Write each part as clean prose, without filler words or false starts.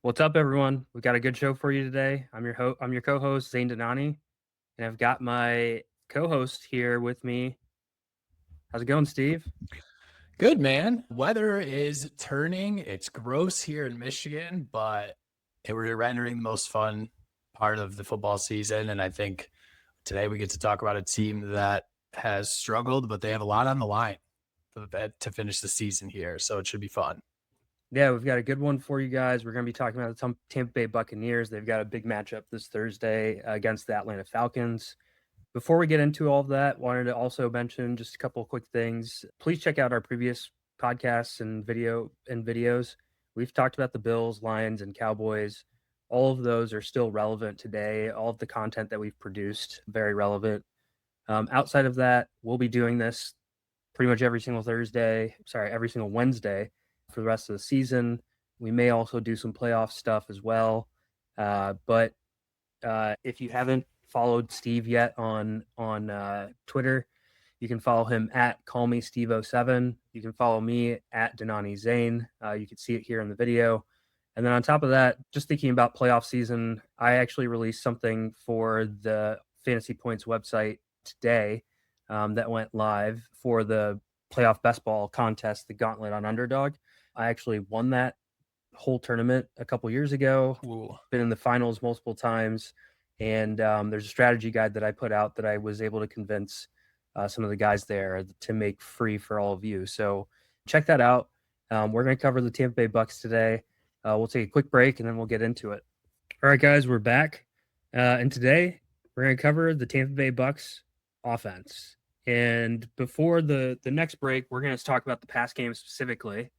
What's up, everyone? We got a good show for you today. I'm your co-host Zain Dhanani, and I've got my co-host here with me. How's it going, Steve? Good, man. Weather is turning. It's gross here in Michigan, but we're entering the most fun part of the football season. And I think today we get to talk about a team that has struggled, but they have a lot on the line to finish the season here. So it should be fun. Yeah, we've got a good one for you guys. We're going to be talking about the Tampa Bay Buccaneers. They've got a big matchup this Thursday against the Atlanta Falcons. Before we get into all of that, wanted to also mention just a couple of quick things. Please check out our previous podcasts and videos. We've talked about the Bills, Lions, and Cowboys. All of those are still relevant today. All of the content that we've produced, very relevant. Outside of that, we'll be doing this pretty much every single Wednesday for the rest of the season. We may also do some playoff stuff as well. But if you haven't followed Steve yet on Twitter, you can follow him at callmesteve07. You can follow me at Dhanani Zain. You can see it here in the video. And then on top of that, just thinking about playoff season, I actually released something for the Fantasy Points website today that went live for the playoff best ball contest, the Gauntlet on Underdog. I actually won that whole tournament a couple years ago. Ooh. Been in the finals multiple times, and there's a strategy guide that I put out that I was able to convince some of the guys there to make free for all of you. So check that out. We're going to cover the Tampa Bay Bucs today. We'll take a quick break and then we'll get into it. All right, guys, we're back, and today we're going to cover the Tampa Bay Bucs offense. And before the next break, we're going to talk about the pass game specifically.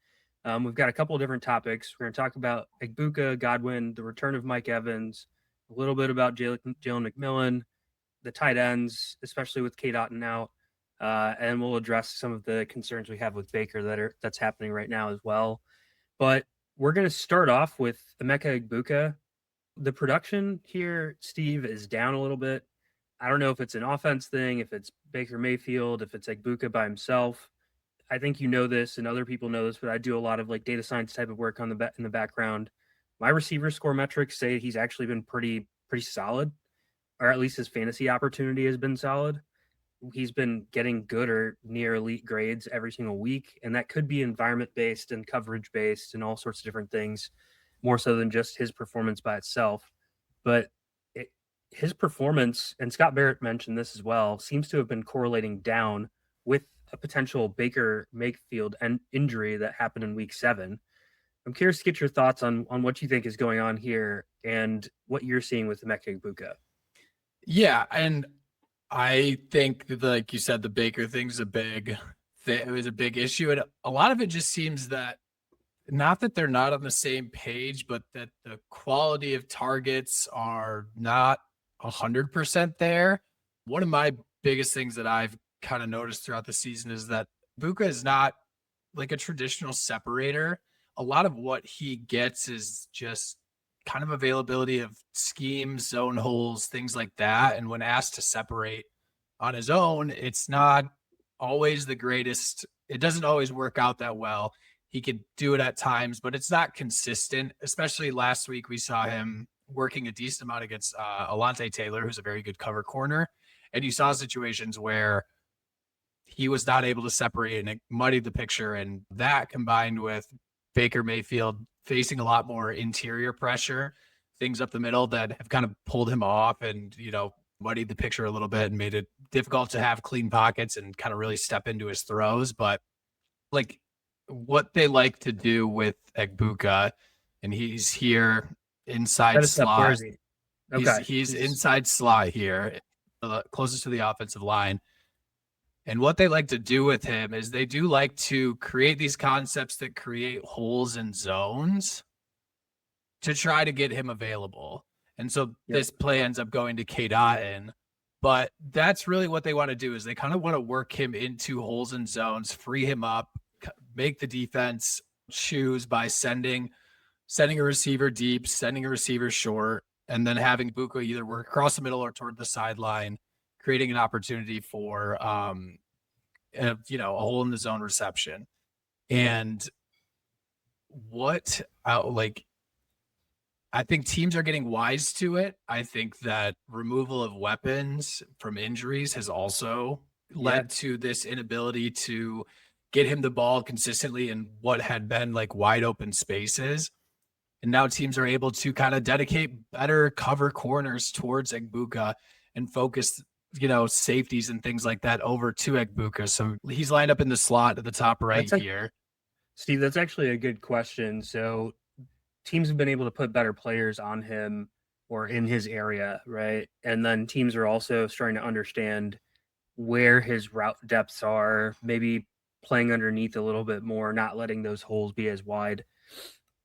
We've got a couple of different topics. We're going to talk about Egbuka, Godwin, the return of Mike Evans, a little bit about Jalen McMillan, the tight ends, especially with K-Dot out, and we'll address some of the concerns we have with Baker that's happening right now as well. But we're going to start off with Emeka Egbuka. The production here, Steve, is down a little bit. I don't know if it's an offense thing, if it's Baker Mayfield, if it's Egbuka by himself. I think you know this and other people know this, but I do a lot of like data science type of work in the background. My receiver score metrics say he's actually been pretty solid, or at least his fantasy opportunity has been solid. He's been getting good or near elite grades every single week, and that could be environment based and coverage based and all sorts of different things, more so than just his performance by itself. But his performance, and Scott Barrett mentioned this as well, seems to have been correlating down with a potential Baker Mayfield injury that happened in week 7. I'm curious to get your thoughts on what you think is going on here and what you're seeing with Emeka Egbuka. Yeah, and I think like you said, the Baker thing's a big thing. It was a big issue, and a lot of it just seems that not that they're not on the same page, but that the quality of targets are not 100% there. One of my biggest things that I've kind of noticed throughout the season is that Buka is not like a traditional separator. A lot of what he gets is just kind of availability of schemes, zone holes, things like that. And when asked to separate on his own, it's not always the greatest. It doesn't always work out that well. He could do it at times, but it's not consistent. Especially last week, we saw him working a decent amount against Alante Taylor, who's a very good cover corner. And you saw situations where he was not able to separate and it muddied the picture. And that combined with Baker Mayfield facing a lot more interior pressure, things up the middle that have kind of pulled him off and, muddied the picture a little bit and made it difficult to have clean pockets and kind of really step into his throws. But like what they like to do with Egbuka, and he's here inside Where slot. is he? Okay. He's inside slot here, closest to the offensive line. And what they like to do with him is they do like to create these concepts that create holes in zones to try to get him available. And so this play ends up going to K-Dot in. But that's really what they want to do is they kind of want to work him into holes and zones, free him up, make the defense choose by sending a receiver deep, sending a receiver short, and then having Buka either work across the middle or toward the sideline, creating an opportunity for a hole in the zone reception. And what I think teams are getting wise to it. I think that removal of weapons from injuries has also led to this inability to get him the ball consistently in what had been like wide open spaces. And now teams are able to kind of dedicate better cover corners towards Egbuka and focus, safeties and things like that over to Egbuka. So he's lined up in the slot at the top right here. Steve, that's actually a good question. So teams have been able to put better players on him or in his area, right? And then teams are also starting to understand where his route depths are, maybe playing underneath a little bit more, not letting those holes be as wide.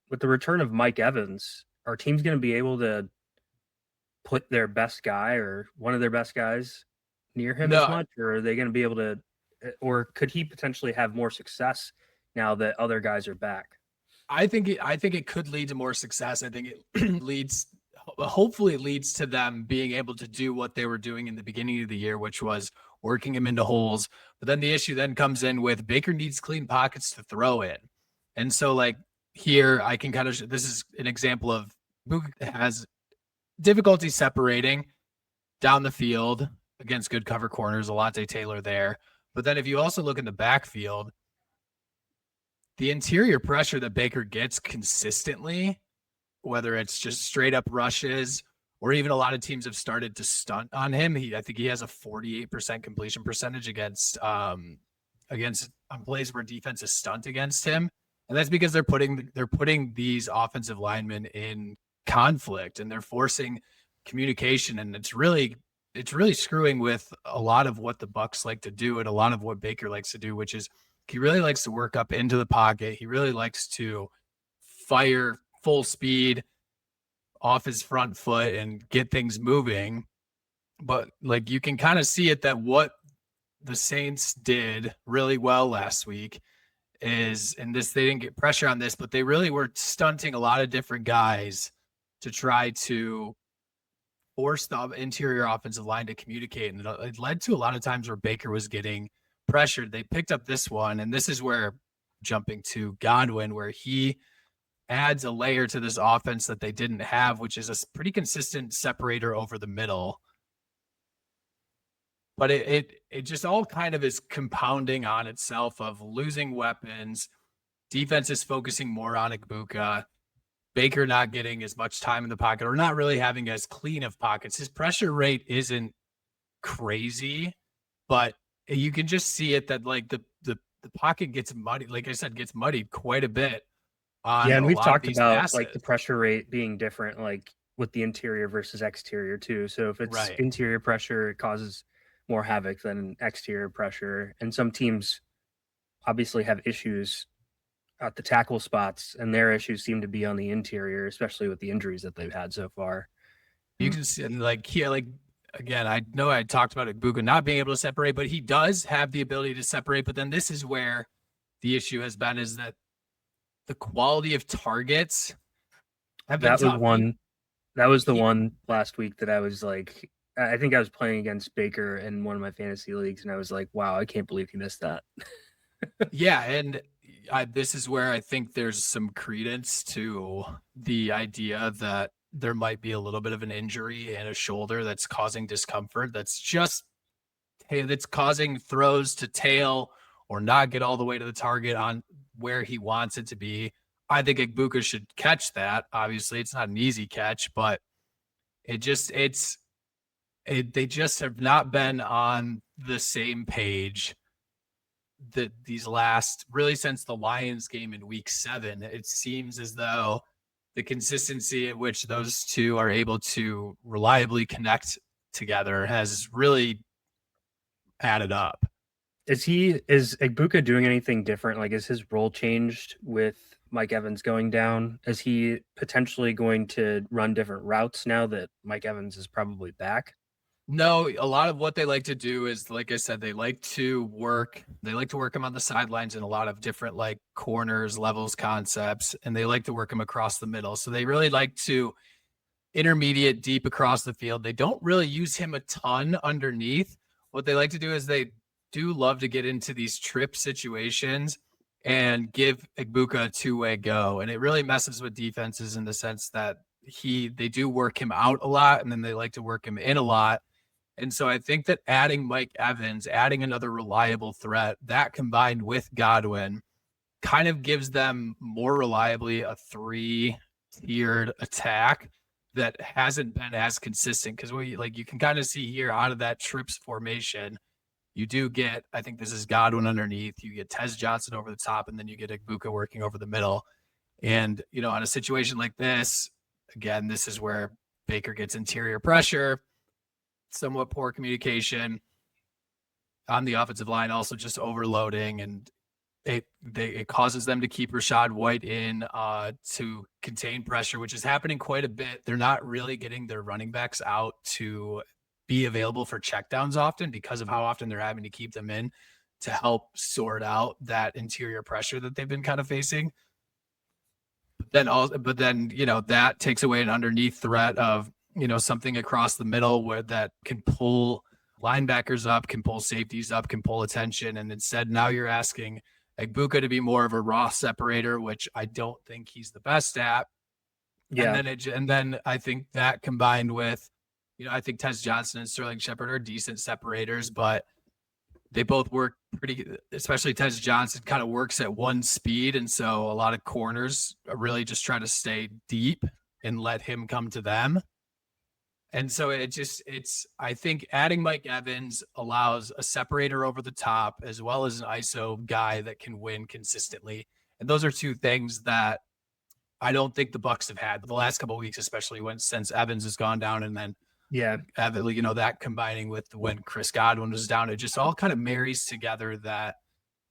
With the return of Mike Evans, are teams going to be able to put their best guy or one of their best guys near him as much? Or are they going to be able to, or could he potentially have more success now that other guys are back? I think it could lead to more success. I think it hopefully it leads to them being able to do what they were doing in the beginning of the year, which was working him into holes. But then the issue then comes in with Baker needs clean pockets to throw in. And so like here I can kind of, this is an example of who has difficulty separating down the field against good cover corners, Alontae Taylor there. But then if you also look in the backfield, the interior pressure that Baker gets consistently, whether it's just straight up rushes or even a lot of teams have started to stunt on him. I think he has a 48% completion percentage against on plays where defense is stunt against him. And that's because they're putting these offensive linemen in conflict and they're forcing communication. And it's really screwing with a lot of what the Bucs like to do and a lot of what Baker likes to do, which is he really likes to work up into the pocket. He really likes to fire full speed off his front foot and get things moving. But like you can kind of see it that what the Saints did really well last week is, and this, they didn't get pressure on this, but they really were stunting a lot of different guys to try to force the interior offensive line to communicate. And it led to a lot of times where Baker was getting pressured. They picked up this one, and this is where jumping to Godwin, where he adds a layer to this offense that they didn't have, which is a pretty consistent separator over the middle. But it just all kind of is compounding on itself of losing weapons. Defense is focusing more on Egbuka. Baker not getting as much time in the pocket or not really having as clean of pockets. His pressure rate isn't crazy, but you can just see it that like the pocket gets muddy. Like I said, gets muddied quite a bit. And we've talked about passes, like the pressure rate being different, like with the interior versus exterior too. So if it's interior pressure, it causes more havoc than exterior pressure. And some teams obviously have issues at the tackle spots, and their issues seem to be on the interior, especially with the injuries that they've had so far. You can see, again, I know I talked about Egbuka not being able to separate, but he does have the ability to separate. But then this is where the issue has been, is that the quality of targets have been tough. That was the one last week that I was like, I think I was playing against Baker in one of my fantasy leagues, and I was like, wow, I can't believe he missed that. Yeah, and this is where I think there's some credence to the idea that there might be a little bit of an injury in a shoulder that's causing discomfort. That's causing throws to tail or not get all the way to the target on where he wants it to be. I think Egbuka should catch that. Obviously, it's not an easy catch, but they just have not been on the same page that these last, really since the Lions game in week 7. It seems as though the consistency at which those two are able to reliably connect together has really added up. Is Egbuka doing anything different? Like, is his role changed with Mike Evans going down? Is he potentially going to run different routes now that Mike Evans is probably back? No, a lot of what they like to do is, like I said, they like to work him on the sidelines in a lot of different like corners, levels, concepts, and they like to work him across the middle. So they really like to intermediate deep across the field. They don't really use him a ton underneath. What they like to do is they do love to get into these trip situations and give Egbuka a two-way go. And it really messes with defenses in the sense that they do work him out a lot, and then they like to work him in a lot. And so I think that adding Mike Evans, adding another reliable threat, that combined with Godwin kind of gives them more reliably a 3-tiered attack that hasn't been as consistent. Because you can kind of see here out of that trips formation, you do get, I think this is Godwin underneath, you get Tez Johnson over the top, and then you get Egbuka working over the middle. And, on a situation like this, again, this is where Baker gets interior pressure, somewhat poor communication on the offensive line, also just overloading, and it causes them to keep Rachaad White in to contain pressure, which is happening quite a bit. They're not really getting their running backs out to be available for checkdowns often because of how often they're having to keep them in to help sort out that interior pressure that they've been kind of facing. But then, that takes away an underneath threat of, something across the middle where that can pull linebackers up, can pull safeties up, can pull attention. And instead, now you're asking Egbuka to be more of a raw separator, which I don't think he's the best at. Yeah. And then I think that combined with, I think Tez Johnson and Sterling Shepard are decent separators, but they both work pretty, especially Tez Johnson kind of works at one speed. And so a lot of corners really just try to stay deep and let him come to them. And so I think adding Mike Evans allows a separator over the top as well as an ISO guy that can win consistently. And those are two things that I don't think the Bucs have had the last couple of weeks, especially since Evans has gone down, and then that combining with when Chris Godwin was down, it just all kind of marries together that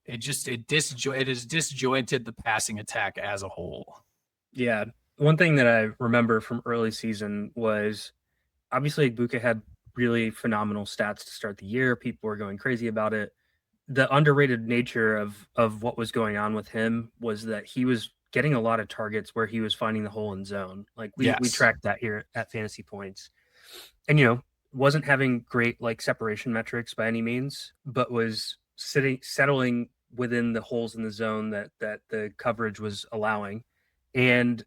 it has disjointed the passing attack as a whole. Yeah. One thing that I remember from early season was obviously Egbuka had really phenomenal stats to start the year. People were going crazy about it. The underrated nature of what was going on with him was that he was getting a lot of targets where he was finding the hole in zone. Like we tracked that here at Fantasy Points. And, wasn't having great separation metrics by any means, but was settling within the holes in the zone that the coverage was allowing. And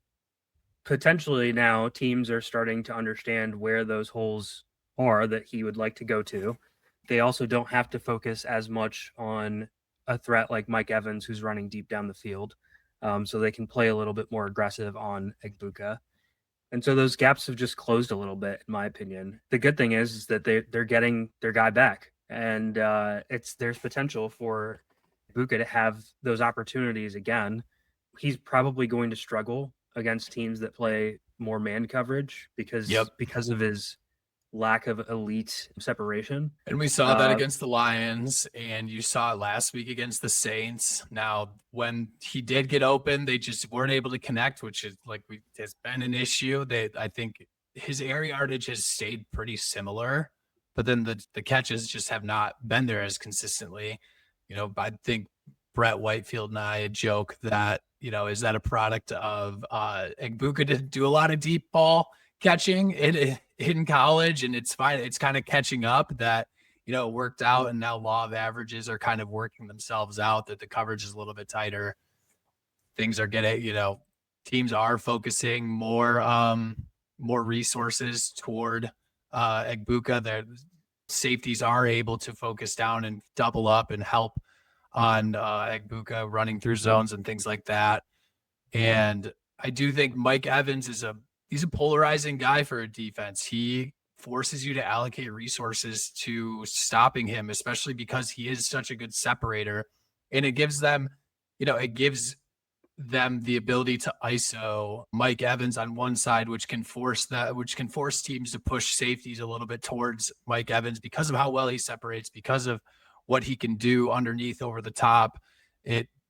potentially now teams are starting to understand where those holes are that he would like to go to. They also don't have to focus as much on a threat like Mike Evans, who's running deep down the field. So they can play a little bit more aggressive on Egbuka. And so those gaps have just closed a little bit, in my opinion. The good thing is that they're getting their guy back. And there's potential for Egbuka to have those opportunities again. He's probably going to struggle against teams that play more man coverage because of his lack of elite separation. And we saw that against the Lions, and you saw it last week against the Saints. Now, when he did get open, they just weren't able to connect, which is has been an issue. I think his air yardage has stayed pretty similar, but then the catches just have not been there as consistently. I think Brett Whitefield and I joke that, is that a product of Egbuka to do a lot of deep ball catching in college, and it's fine. It's kind of catching up that, it worked out, and now law of averages are kind of working themselves out, that the coverage is a little bit tighter. Things are getting, teams are focusing more resources toward Egbuka. Their safeties are able to focus down and double up and help on Egbuka running through zones and things like that. And I do think Mike Evans he's a polarizing guy for a defense. He forces you to allocate resources to stopping him, especially because he is such a good separator. And it gives them, the ability to ISO Mike Evans on one side, which can force teams to push safeties a little bit towards Mike Evans because of how well he separates, because of what he can do underneath over the top.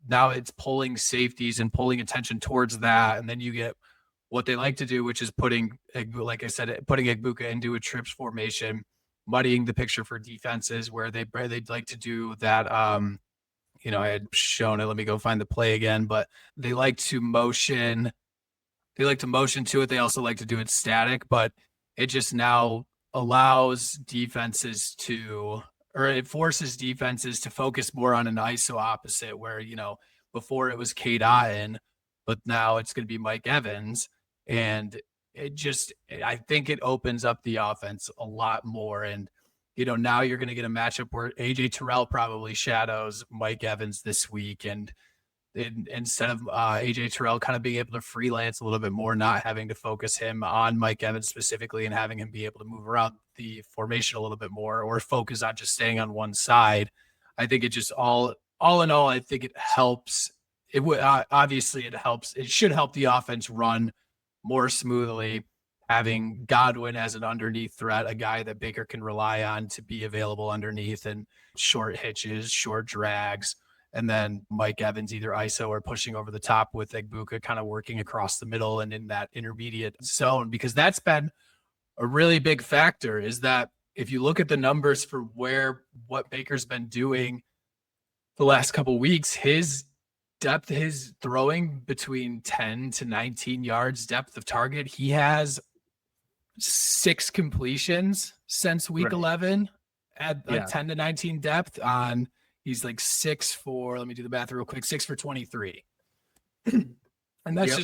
Now it's pulling safeties and pulling attention towards that. And then you get what they like to do, which is putting Egbuka into a trips formation, muddying the picture for defenses where they'd like to do that. I had shown it. Let me go find the play again, but they like to motion. They like to motion to it. They also like to do it static, but it just now allows defenses it forces defenses to focus more on an ISO opposite where, before it was Cade Otton, but now it's going to be Mike Evans. And I think it opens up the offense a lot more. And, now you're going to get a matchup where AJ Terrell probably shadows Mike Evans this week. And instead of AJ Terrell kind of being able to freelance a little bit more, not having to focus him on Mike Evans specifically and having him be able to move around the formation a little bit more or focus on just staying on one side. I think it just all in all, I think it helps. It would obviously it helps. It should help the offense run more smoothly, having Godwin as an underneath threat, a guy that Baker can rely on to be available underneath and short hitches, short drags. And then Mike Evans either ISO or pushing over the top with Egbuka kind of working across the middle and in that intermediate zone, because that's been a really big factor. Is that if you look at the numbers for what Baker's been doing the last couple of weeks, his depth, his throwing between 10 to 19 yards depth of target, he has 6 completions since week 11 at like 10 to 19 depth on. He's like 6 for, let me do the math real quick, 6 for 23. And that's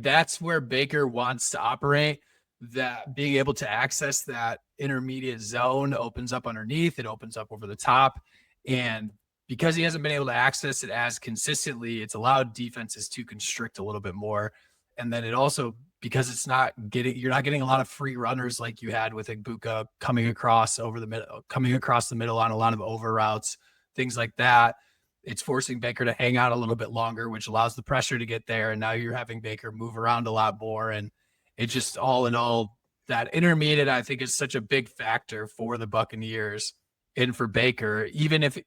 that's where Baker wants to operate. That being able to access that intermediate zone opens up underneath, it opens up over the top. And because he hasn't been able to access it as consistently, it's allowed defenses to constrict a little bit more. And then it also, because you're not getting a lot of free runners like you had with Egbuka coming across the middle on a lot of over routes, things like that. It's forcing Baker to hang out a little bit longer, which allows the pressure to get there. And now you're having Baker move around a lot more. And it just, all in all, that intermediate, I think, is such a big factor for the Buccaneers and for Baker, even if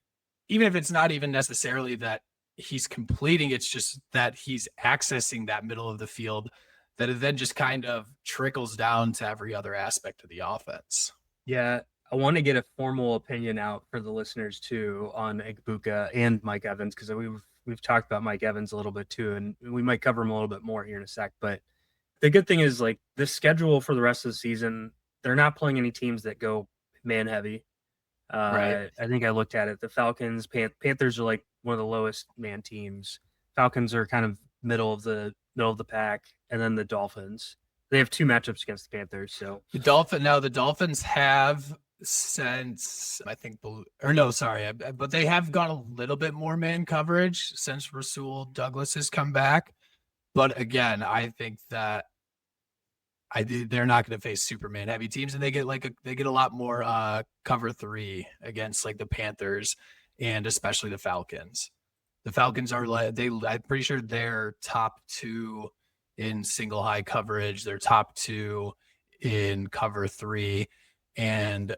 it's not even necessarily that he's completing, it's just that he's accessing that middle of the field, that it then just kind of trickles down to every other aspect of the offense. Yeah, I want to get a formal opinion out for the listeners too on Egbuka and Mike Evans, because we've talked about Mike Evans a little bit too, and we might cover him a little bit more here in a sec. But the good thing is, like, the schedule for the rest of the season, they're not playing any teams that go man heavy. Right. I think I looked at it. The Falcons, Panthers are like one of the lowest man teams. Falcons are kind of middle of the pack, and then the Dolphins. They have 2 matchups against the Panthers. So the Dolphins have since but they have gone a little bit more man coverage since Rasul Douglas has come back. But again, I think that they're not going to face Superman heavy teams, and they get a lot more cover 3 against like the Panthers and especially the Falcons. The Falcons I'm pretty sure they're top 2 in single high coverage. They're top 2 in cover 3, and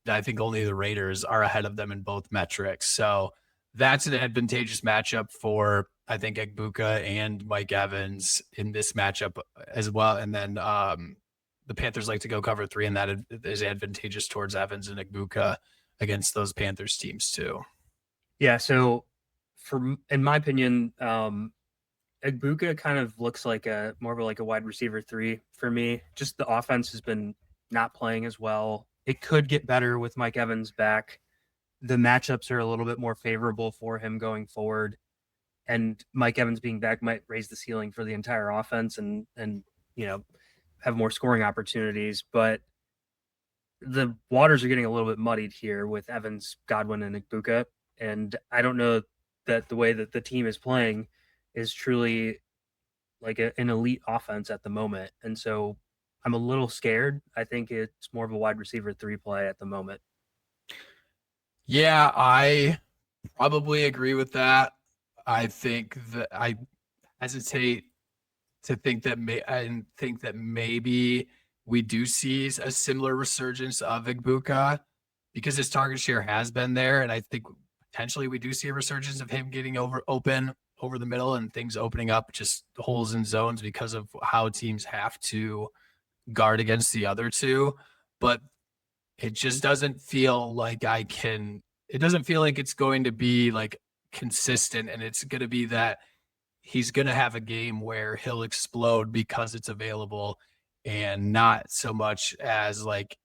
I think only the Raiders are ahead of them in both metrics. So that's an advantageous matchup for, I think, Egbuka and Mike Evans in this matchup as well. And then the Panthers like to go cover 3, and that is advantageous towards Evans and Egbuka against those Panthers teams too. Yeah. So in my opinion, Egbuka kind of looks like more of a wide receiver 3 for me. Just the offense has been not playing as well. It could get better with Mike Evans back. The matchups are a little bit more favorable for him going forward. And Mike Evans being back might raise the ceiling for the entire offense and have more scoring opportunities. But the waters are getting a little bit muddied here with Evans, Godwin, and Egbuka. And I don't know that the way that the team is playing is truly like an elite offense at the moment. And so I'm a little scared. I think it's more of a wide receiver 3 play at the moment. Yeah, I probably agree with that. I think that I hesitate to think that maybe we do see a similar resurgence of Egbuka because his target share has been there, and I think potentially we do see a resurgence of him getting open over the middle and things opening up just holes in zones because of how teams have to guard against the other two. But it just doesn't feel like it doesn't feel like it's going to be like consistent, and it's going to be that he's going to have a game where he'll explode because it's available, and not so much as like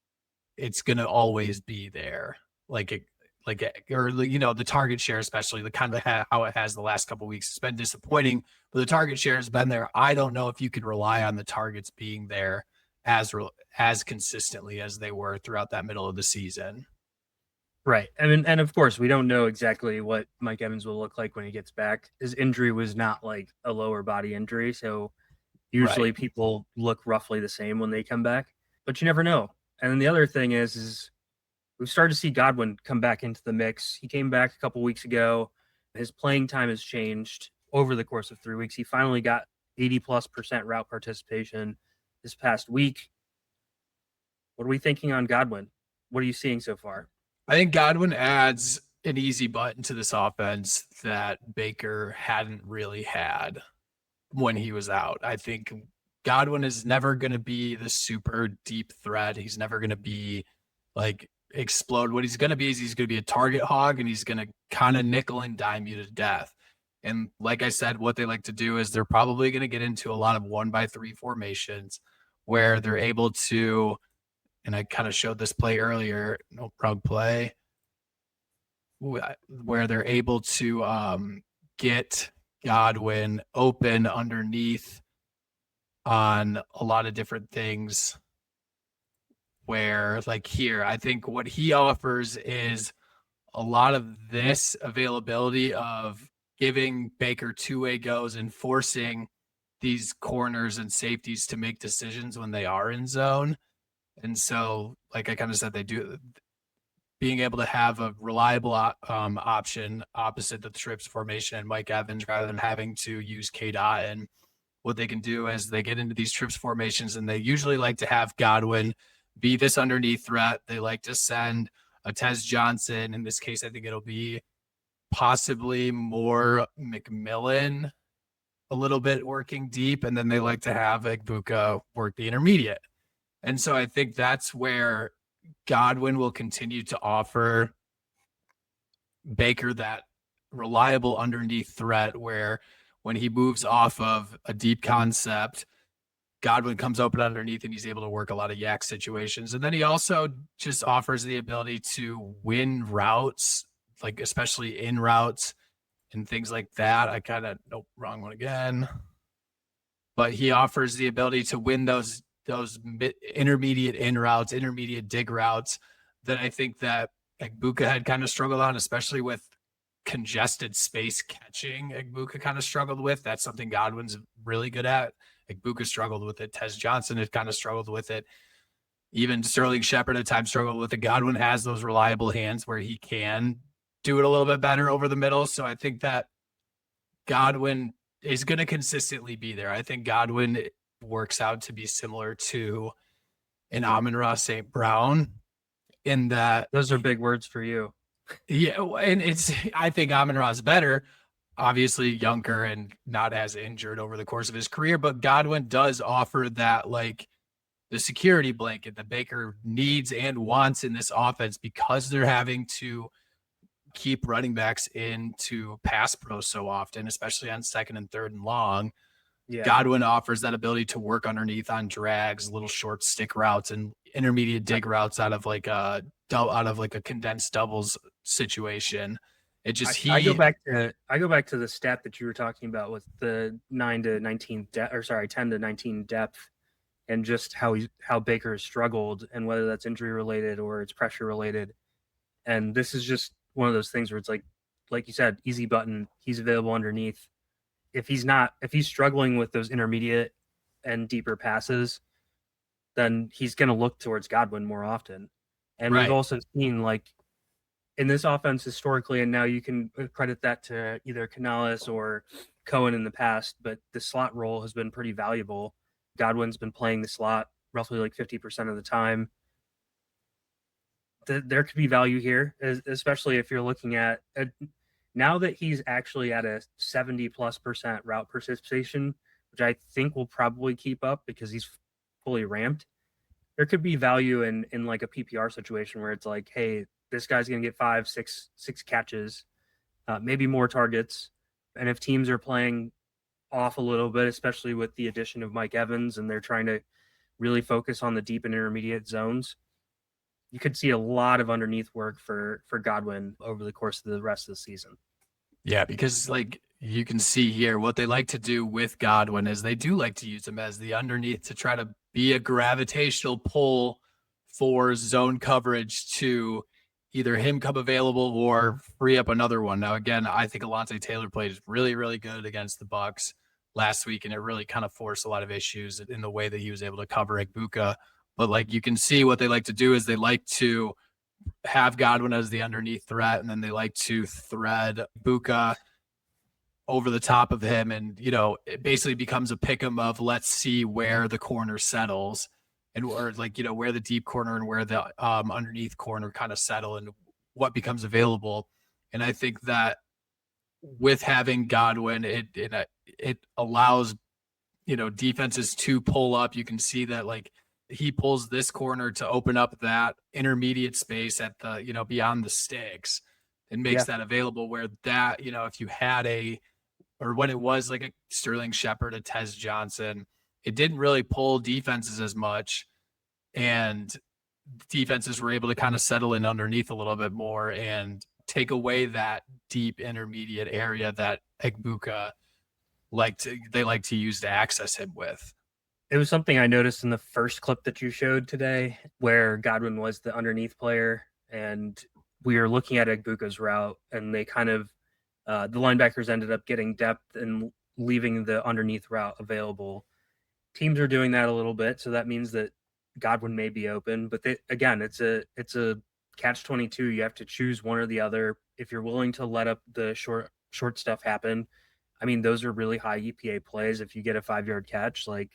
it's going to always be there. The target share, especially the kind of how it has the last couple of weeks, has been disappointing, but the target share has been there. I don't know if you could rely on the targets being there as consistently as they were throughout that middle of the season. Right. I mean, and of course, we don't know exactly what Mike Evans will look like when he gets back. His injury was not like a lower body injury, so usually Right. people look roughly the same when they come back, but you never know. And then the other thing is we've started to see Godwin come back into the mix. He came back a couple weeks ago. His playing time has changed over the course of 3 weeks. He finally got 80+% route participation this past week. What are we thinking on Godwin? What are you seeing so far? I think Godwin adds an easy button to this offense that Baker hadn't really had when he was out. I think Godwin is never going to be the super deep threat. He's never going to be like explode. What he's going to be is he's going to be a target hog, and he's going to kind of nickel and dime you to death. And like I said, what they like to do is they're probably going to get into a lot of 1-by-3 formations where they're able to, and I kind of showed this play earlier, no wrong play, where they're able to get Godwin open underneath on a lot of different things. Where like here, I think what he offers is a lot of this availability of giving Baker two-way goes and forcing these corners and safeties to make decisions when they are in zone. And so, like I kind of said, they do being able to have a reliable option opposite the trips formation and Mike Evans rather than having to use K-Dot. And what they can do is they get into these trips formations, and they usually like to have Godwin be this underneath threat. They like to send a Tez Johnson. In this case, I think it'll be possibly more McMillan a little bit working deep, and then they like to have Egbuka work the intermediate. And so I think that's where Godwin will continue to offer Baker that reliable underneath threat where when he moves off of a deep concept, Godwin comes open underneath and he's able to work a lot of yak situations. And then he also just offers the ability to win routes, like especially in routes and things like that. I kind of, nope, wrong one again. But he offers the ability to win those intermediate in routes, intermediate dig routes that I think that Egbuka had kind of struggled on, especially with congested space catching. Egbuka kind of struggled with. That's something Godwin's really good at. Egbuka struggled with it. Tez Johnson had kind of struggled with it. Even Sterling Shepard at times struggled with it. Godwin has those reliable hands where he can do it a little bit better over the middle. So I think that Godwin is going to consistently be there. I think Godwin works out to be similar to an Amon-Ra St. Brown in that. Those are big words for you. Yeah. And I think Amon-Ra is better, obviously younger and not as injured over the course of his career, but Godwin does offer that, like the security blanket that Baker needs and wants in this offense because they're having to keep running backs into pass pro so often, especially on second and third and long. Yeah. Godwin offers that ability to work underneath on drags, little short stick routes and intermediate dig routes out of like a condensed doubles situation. It just I go back to the stat that you were talking about with the 10 to 19 depth, and just how Baker has struggled, and whether that's injury related or it's pressure related. And this is just one of those things where it's like you said, easy button. He's available underneath. If he's struggling with those intermediate and deeper passes, then he's going to look towards Godwin more often. And We've also seen, like, in this offense historically, and now you can credit that to either Canales or Cohen in the past, but the slot role has been pretty valuable. Godwin's been playing the slot roughly like 50% of the time. There could be value here, especially if you're looking at now that he's actually at a 70+% route participation, which I think will probably keep up because he's fully ramped. There could be value in like a PPR situation where it's like, hey, this guy's going to get 5, 6 catches, maybe more targets. And if teams are playing off a little bit, especially with the addition of Mike Evans, and they're trying to really focus on the deep and intermediate zones, you could see a lot of underneath work for Godwin over the course of the rest of the season. Yeah, because like You can see here what they like to do with Godwin is they do like to use him as the underneath to try to be a gravitational pull for zone coverage to either him come available or free up another one. Now, again, I think Alontae Taylor played really, really good against the Bucs last week, and it really kind of forced a lot of issues in the way that he was able to cover Egbuka. But like you can see what they like to do is they like to have Godwin as the underneath threat, and then they like to thread Buka over the top of him, and it basically becomes a pick 'em of let's see where the corner settles, and or like where the deep corner and where the underneath corner kind of settle, and what becomes available. And I think that with having Godwin, it allows defenses to pull up. You can see that like he pulls this corner to open up that intermediate space at the beyond the sticks, and makes that available. Where that if you had or when it was like a Sterling Shepard, a Tez Johnson, it didn't really pull defenses as much, and defenses were able to kind of settle in underneath a little bit more and take away that deep intermediate area that Egbuka like to use to access him with. It was something I noticed in the first clip that you showed today where Godwin was the underneath player, and we were looking at Egbuka's route, and they kind of the linebackers ended up getting depth and leaving the underneath route available. Teams are doing that a little bit, so that means that Godwin may be open. But again, it's a catch-22. You have to choose one or the other. If you're willing to let up the short stuff happen, I mean, those are really high EPA plays. If you get a 5-yard catch, like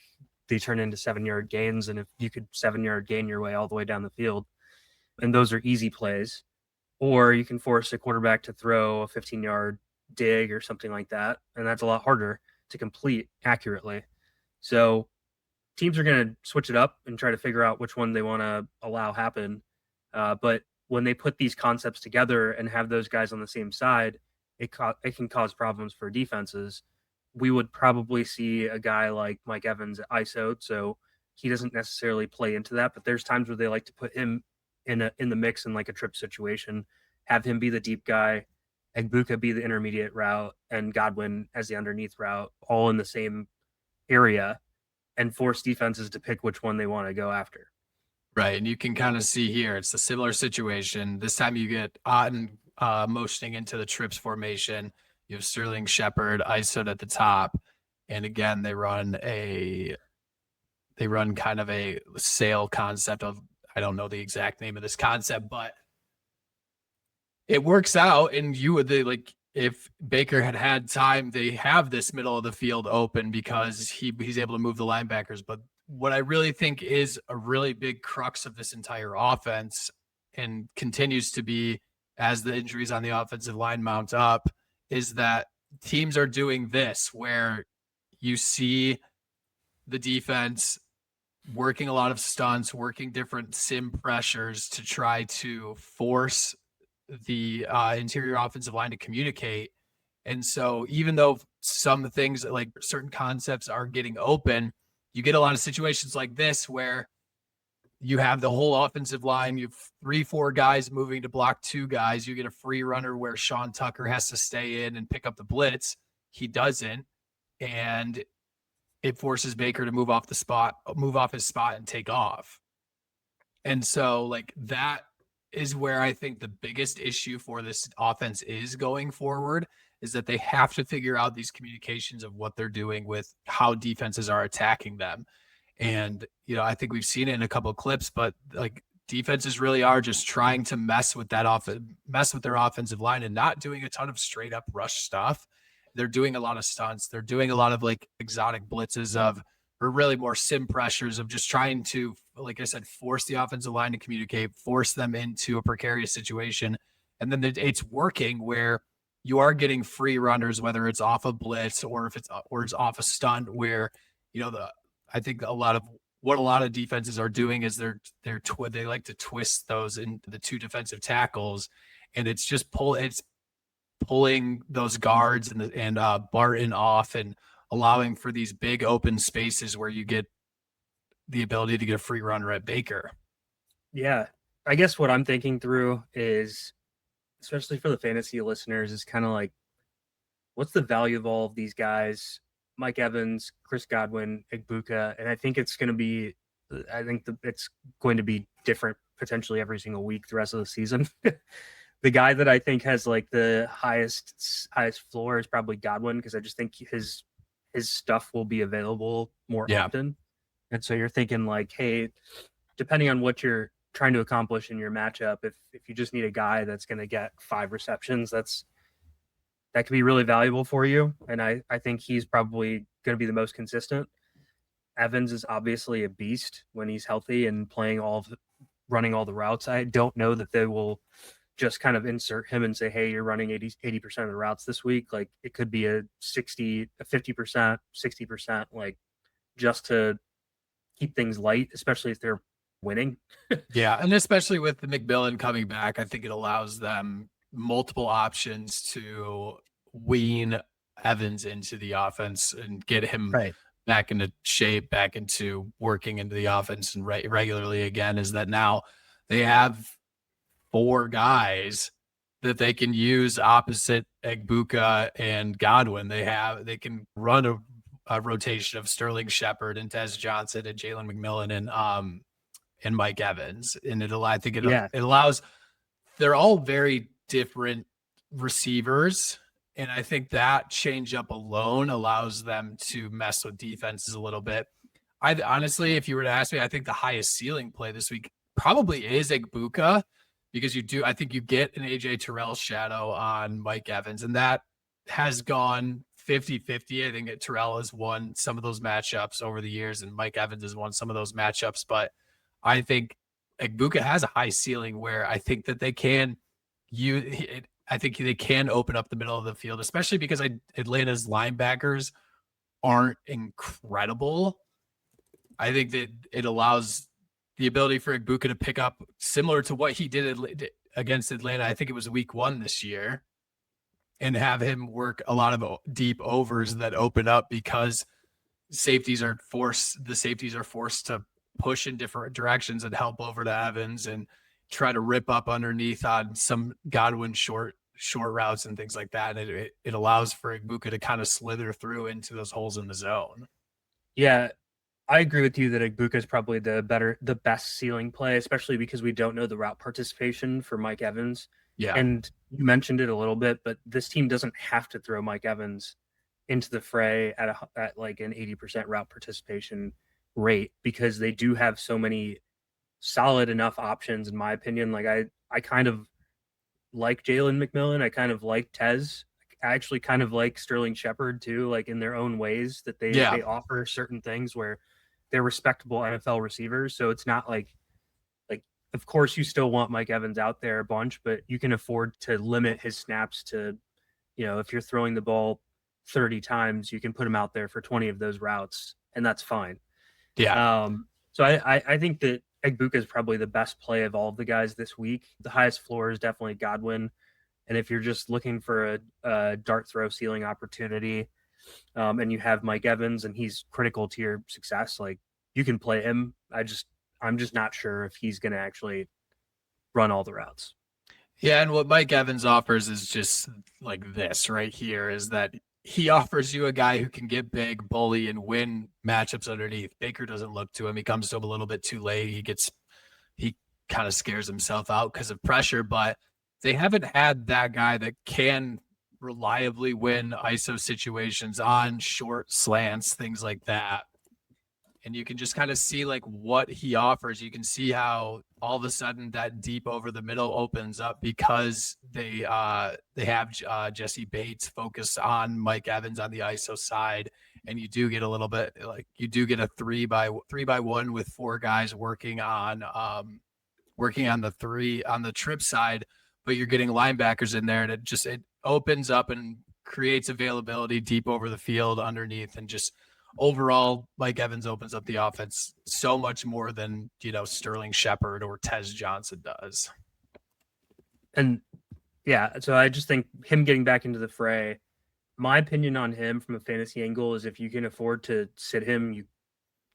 they turn into 7-yard gains, and if you could 7-yard gain your way all the way down the field, and those are easy plays. Or you can force a quarterback to throw a 15-yard dig or something like that, and that's a lot harder to complete accurately. So teams are going to switch it up and try to figure out which one they want to allow happen. But when they put these concepts together and have those guys on the same side, it can cause problems for defenses. We would probably see a guy like Mike Evans at ISO, so he doesn't necessarily play into that, but there's times where they like to put him in the mix in like a trip situation, have him be the deep guy, Egbuka be the intermediate route, and Godwin as the underneath route, all in the same area, and force defenses to pick which one they want to go after. Right, and you can kind of see here, it's a similar situation. This time you get Otten motioning into the trips formation. You have Sterling Shepard ISO'd at the top, and again they run kind of a sail concept of, I don't know the exact name of this concept, but it works out. And if Baker had time, they have this middle of the field open because he's able to move the linebackers. But what I really think is a really big crux of this entire offense, and continues to be as the injuries on the offensive line mount up, is that teams are doing this, where you see the defense working a lot of stunts, working different sim pressures to try to force the interior offensive line to communicate. And so even though some things like certain concepts are getting open, you get a lot of situations like this where you have the whole offensive line, you have 3-4 guys moving to block 2 guys. You get a free runner where Sean Tucker has to stay in and pick up the blitz. He doesn't. And it forces Baker to move off his spot and take off. And so like that is where I think the biggest issue for this offense is going forward, is that they have to figure out these communications of what they're doing with how defenses are attacking them. And, I think we've seen it in a couple of clips, but like defenses really are just trying to mess with their offensive line and not doing a ton of straight up rush stuff. They're doing a lot of stunts. They're doing a lot of like exotic blitzes or really more sim pressures of just trying to, like I said, force the offensive line to communicate, force them into a precarious situation. And then it's working where you are getting free runners, whether it's off a blitz or if it's off a stunt, where, I think a lot of defenses are doing is they like to twist those into the 2 defensive tackles, and it's just pulling those guards and Barton off and allowing for these big open spaces where you get the ability to get a free runner at Baker. Yeah. I guess what I'm thinking through is, especially for the fantasy listeners, is kind of like, what's the value of all of these guys? Mike Evans, Chris Godwin, Egbuka, and I think it's going to be, it's going to be different potentially every single week the rest of the season. The guy that I think has like the highest floor is probably Godwin, because I just think his stuff will be available more often. And so you're thinking like, hey, depending on what you're trying to accomplish in your matchup, if you just need a guy that's going to get 5 receptions, that could be really valuable for you. And I think he's probably going to be the most consistent. Evans is obviously a beast when he's healthy and running all the routes. I don't know that they will just kind of insert him and say, hey, you're running 80% of the routes this week. Like it could be a 50%, 60%, like just to keep things light, especially if they're winning. Yeah. And especially with the McMillan coming back, I think it allows them multiple options to wean Evans into the offense and get him back into shape, back into working into the offense and regularly again. Is that now they have 4 guys that they can use opposite Egbuka and Godwin. They can run a rotation of Sterling Shepard and Tez Johnson and Jalen McMillan and Mike Evans. And it allows, they're all very different receivers. And I think that change up alone allows them to mess with defenses a little bit. Honestly, if you were to ask me, I think the highest ceiling play this week probably is Egbuka, because I think you get an AJ Terrell shadow on Mike Evans, and that has gone 50-50. I think Terrell has won some of those matchups over the years, and Mike Evans has won some of those matchups. But I think Egbuka has a high ceiling where I think that they can open up the middle of the field, especially because Atlanta's linebackers aren't incredible. I think that it allows the ability for Egbuka to pick up similar to what he did against Atlanta. I think it was week 1 this year, and have him work a lot of deep overs that open up because the safeties are forced to push in different directions and help over to Evans and try to rip up underneath on some Godwin short routes and things like that. And it allows for Egbuka to kind of slither through into those holes in the zone. Yeah, I agree with you that Egbuka is probably the best ceiling play, especially because we don't know the route participation for Mike Evans. Yeah. And you mentioned it a little bit, but this team doesn't have to throw Mike Evans into the fray at like an 80% route participation rate, because they do have so many solid enough options, in my opinion. Like I kind of like Jalen McMillan. I kind of like Tez. I actually kind of like Sterling Shepard too, like in their own ways that they offer certain things where they're respectable NFL receivers. So it's not like of course you still want Mike Evans out there a bunch, but you can afford to limit his snaps to, if you're throwing the ball 30 times, you can put him out there for 20 of those routes, and that's fine. Yeah. So I think that Egbuka is probably the best play of all of the guys this week. The highest floor is definitely Godwin. And if you're just looking for a dart throw ceiling opportunity, and you have Mike Evans and he's critical to your success, like you can play him. I'm just not sure if he's going to actually run all the routes. Yeah. And what Mike Evans offers is just like this right here, is that he offers you a guy who can get big, bully, and win matchups underneath. Baker doesn't look to him. He comes to him a little bit too late. He kind of scares himself out because of pressure, but they haven't had that guy that can reliably win ISO situations on short slants, things like that. And you can just kind of see like what he offers. You can see how all of a sudden that deep over the middle opens up because they have Jesse Bates focus on Mike Evans on the ISO side. And you do get a little bit like you do get a 3-by-1 with 4 guys working on the trip side, but you're getting linebackers in there, and it opens up and creates availability deep over the field underneath. And just overall, Mike Evans opens up the offense so much more than, Sterling Shepard or Tez Johnson does. And yeah, so I just think him getting back into the fray, my opinion on him from a fantasy angle is if you can afford to sit him,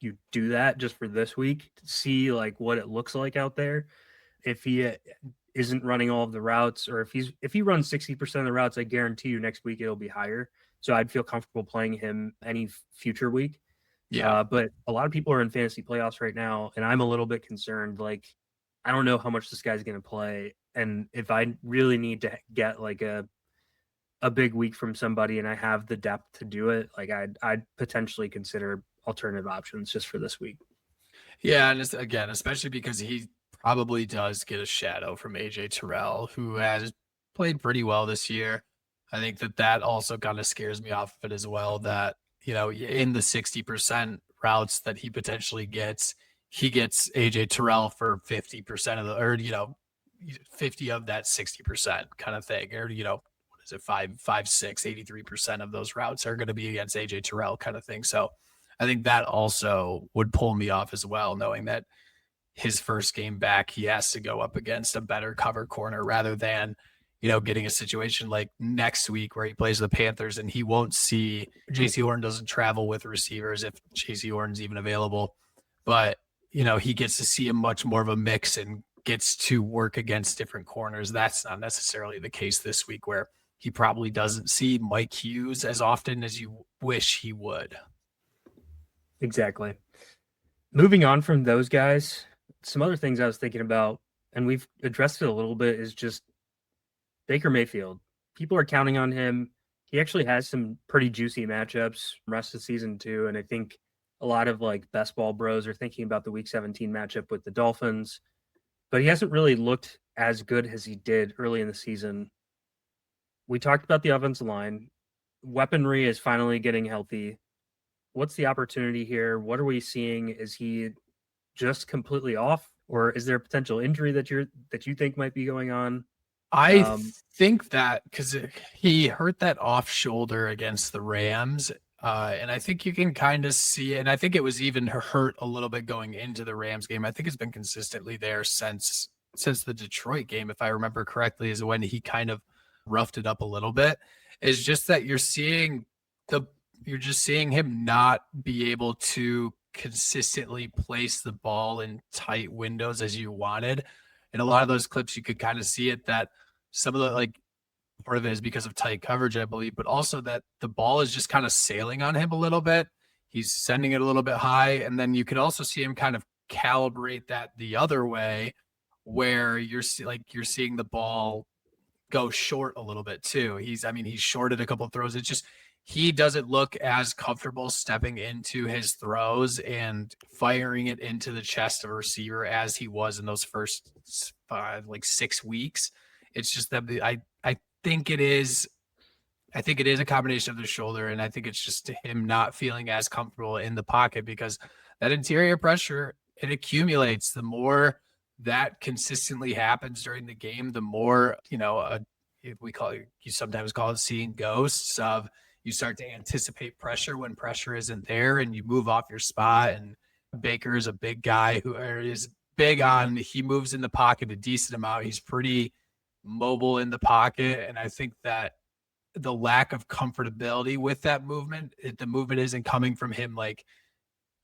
you do that just for this week to see like what it looks like out there. If he isn't running all of the routes, or if he runs 60% of the routes, I guarantee you next week it'll be higher. So I'd feel comfortable playing him any future week. Yeah. But a lot of people are in fantasy playoffs right now, and I'm a little bit concerned. Like, I don't know how much this guy's going to play, and if I really need to get like a big week from somebody, and I have the depth to do it, like I'd potentially consider alternative options just for this week. Yeah, and again, especially because he probably does get a shadow from AJ Terrell, who has played pretty well this year. I think that also kind of scares me off of it as well. That in the 60% routes that he potentially gets, he gets AJ Terrell for 50% of the, or 50 of that 60% kind of thing, or what is it, 83% of those routes are going to be against AJ Terrell kind of thing. So I think that also would pull me off as well, knowing that his first game back, he has to go up against a better cover corner rather than, getting a situation like next week where he plays the Panthers and he won't see JC Horn doesn't travel with receivers if JC Horn's even available. But, he gets to see a much more of a mix and gets to work against different corners. That's not necessarily the case this week, where he probably doesn't see Mike Hughes as often as you wish he would. Exactly. Moving on from those guys, some other things I was thinking about, and we've addressed it a little bit, is just Baker Mayfield. People are counting on him. He actually has some pretty juicy matchups rest of season too, and I think a lot of like best ball bros are thinking about the Week 17 matchup with the Dolphins, but he hasn't really looked as good as he did early in the season. We talked about the offensive line. Weaponry is finally getting healthy. What's the opportunity here? What are we seeing? Is he just completely off, or is there a potential injury that you think might be going on? I think that because he hurt that off shoulder against the Rams, and I think you can kind of see it. And I think it was even hurt a little bit going into the Rams game. I think it's been consistently there since the Detroit game, if I remember correctly, is when he kind of roughed it up a little bit. It's just that you're just seeing him not be able to consistently place the ball in tight windows as you wanted. In a lot of those clips, you could kind of see it, that some of the part of it is because of tight coverage, I believe, but also that the ball is just kind of sailing on him a little bit. He's sending it a little bit high. And then you could also see him kind of calibrate that the other way, where you're seeing the ball go short a little bit too. He's shorted a couple of throws. It's just, he doesn't look as comfortable stepping into his throws and firing it into the chest of a receiver as he was in those first 6 weeks. It's just that I think it is a combination of the shoulder, and I think it's just him not feeling as comfortable in the pocket, because that interior pressure, it accumulates. The more that consistently happens during the game, the more, you sometimes call it seeing ghosts of, you start to anticipate pressure when pressure isn't there, and you move off your spot. And Baker is a big guy who is big on, he moves in the pocket a decent amount. He's pretty mobile in the pocket. And I think that the lack of comfortability with that movement, the movement isn't coming from him like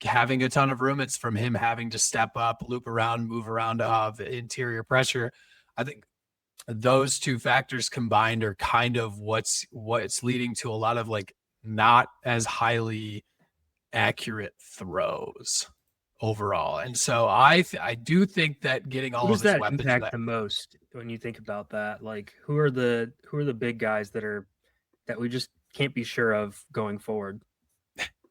having a ton of room. It's from him having to step up, loop around, move around of interior pressure. I think those two factors combined are kind of what's leading to a lot of not as highly accurate throws overall. And so I do think that getting all of his weapons impact the most when you think about that? Like, who are the big guys that we just can't be sure of going forward?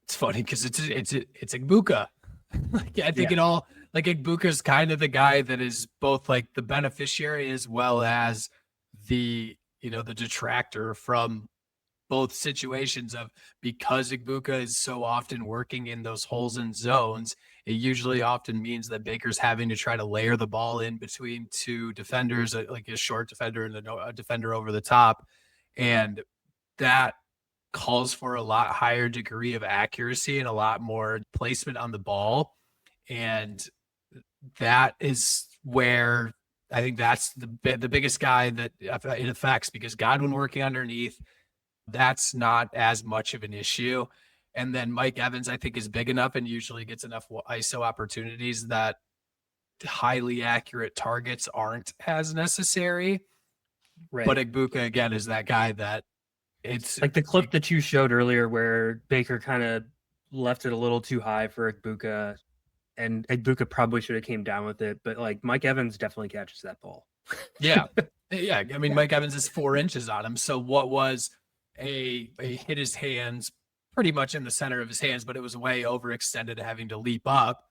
It's funny because it's Egbuka. I think it all, Egbuka's kind of the guy that is both the beneficiary as well as the detractor from both situations of, because Egbuka is so often working in those holes and zones, it usually often means that Baker's having to try to layer the ball in between two defenders, like a short defender and a defender over the top. And that calls for a lot higher degree of accuracy and a lot more placement on the ball. And that is where I think that's the biggest guy that it affects, because Godwin working underneath, that's not as much of an issue. And then Mike Evans, I think, is big enough and usually gets enough ISO opportunities that highly accurate targets aren't as necessary. But Right. Egbuka, again, is that guy that it's Like the clip that you showed earlier where Baker kind of left it a little too high for Egbuka, and Egbuka probably should have came down with it, but like Mike Evans definitely catches that ball. yeah. Yeah. I mean, Yeah. Mike Evans is 4 inches on him. So what was a hit his hands pretty much in the center of his hands, but it was way overextended, having to leap up.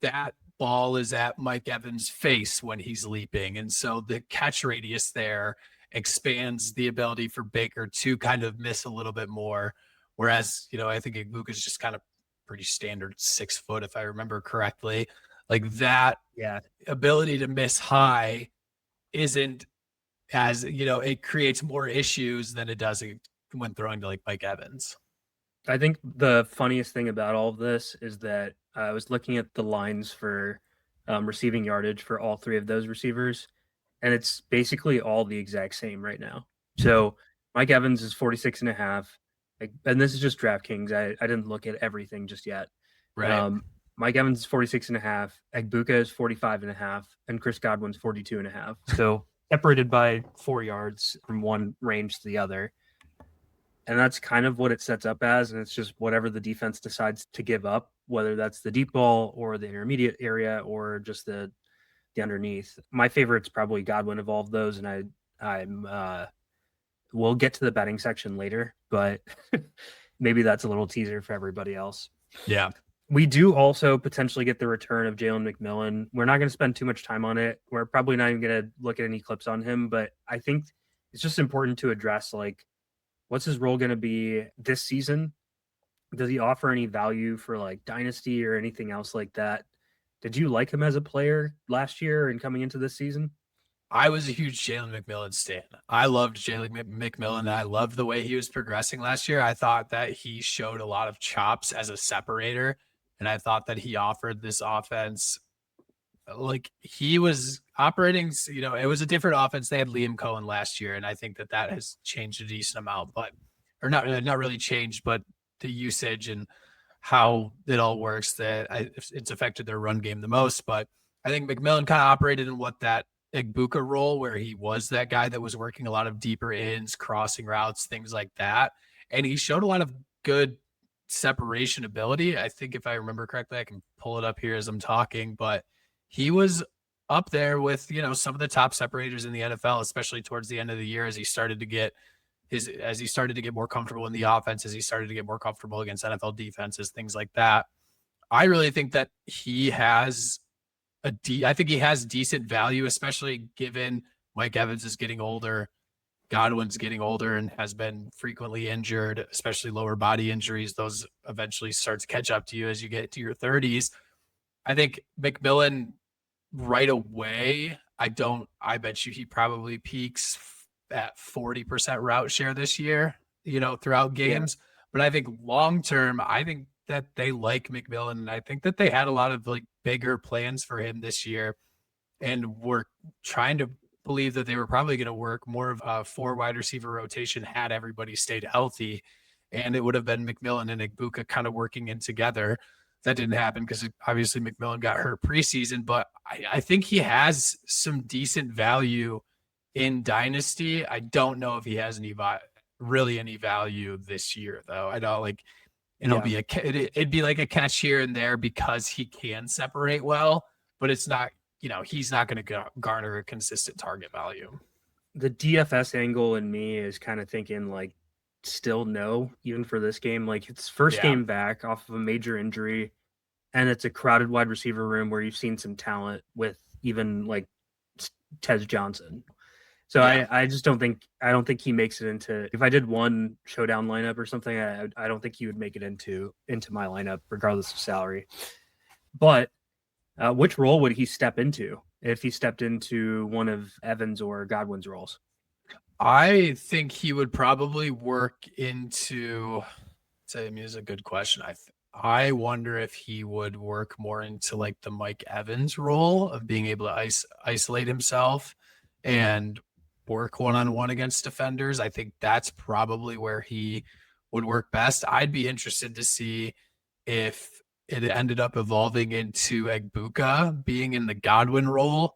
That ball is at Mike Evans' face when he's leaping. And so the catch radius there expands the ability for Baker to kind of miss a little bit more. Whereas, I think Egbuka is just kind of pretty standard 6 foot, if I remember correctly. Like that Yeah. ability to miss high isn't as, it creates more issues than it does when throwing to like Mike Evans. I think the funniest thing about all of this is that I was looking at the lines for receiving yardage for all three of those receivers, and it's basically all the exact same right now. So Mike Evans is 46 and a half. And this is just DraftKings. I didn't look at everything just yet. Right. Mike Evans is 46 and a half. Egbuka is 45 and a half. And Chris Godwin's 42 and a half. So separated by 4 yards from one range to the other. And that's kind of what it sets up as. And it's just whatever the defense decides to give up, whether that's the deep ball or the intermediate area or just the underneath. My favorite's probably Godwin of all of those. And we'll get to the betting section later, but maybe that's a little teaser for everybody else. Yeah. We do also potentially get the return of Jalen McMillan. We're not going to spend too much time on it. We're probably not even going to look at any clips on him, but I think it's just important to address, like, what's his role going to be this season? Does he offer any value for like dynasty or anything else like that? Did you like him as a player last year and coming into this season? I was a huge Jalen McMillan stan. I loved Jalen McMillan. I loved the way he was progressing last year. I thought that he showed a lot of chops as a separator, and I thought that he offered this offense like he was operating. It was a different offense. They had Liam Cohen last year, and I think that has changed a decent amount, or not really changed, but the usage and how it all works it's affected their run game the most. But I think McMillan kind of operated in what that Egbuka role, where he was that guy that was working a lot of deeper ins, crossing routes, things like that. And he showed a lot of good separation ability. I think if I remember correctly, I can pull it up here as I'm talking, but he was up there with, some of the top separators in the NFL, especially towards the end of the year as he started to get more comfortable in the offense, as he started to get more comfortable against NFL defenses, things like that. I really think that he has I think he has decent value, especially given Mike Evans is getting older, Godwin's getting older and has been frequently injured, especially lower body injuries. Those eventually start to catch up to you as you get to your 30s. I think McMillan right away, I bet you he probably peaks at 40% route share this year, throughout games. Yeah. But I think long term, I think that they like McMillan, and I think that they had a lot of like bigger plans for him this year, and were trying to believe that they were probably going to work more of a 4 wide receiver rotation had everybody stayed healthy, and it would have been McMillan and Egbuka kind of working in together. That didn't happen because obviously McMillan got hurt preseason, but I think he has some decent value in Dynasty. I don't know if he has any value this year, though. I know, like, it'd be like a catch here and there because he can separate well, but it's not, he's not going to garner a consistent target value. The DFS angle in me is kind of thinking like still no, even for this game. Like it's first game back off of a major injury, and it's a crowded wide receiver room where you've seen some talent with even like Tez Johnson. So I just don't think he makes it into, if I did one showdown lineup or something, I don't think he would make it into my lineup regardless of salary. But which role would he step into if he stepped into one of Evans or Godwin's roles? I think he would probably work into, is a good question. I wonder if he would work more into like the Mike Evans role of being able to isolate himself and work one-on-one against defenders. I think that's probably where he would work best. I'd be interested to see if it ended up evolving into Egbuka being in the Godwin role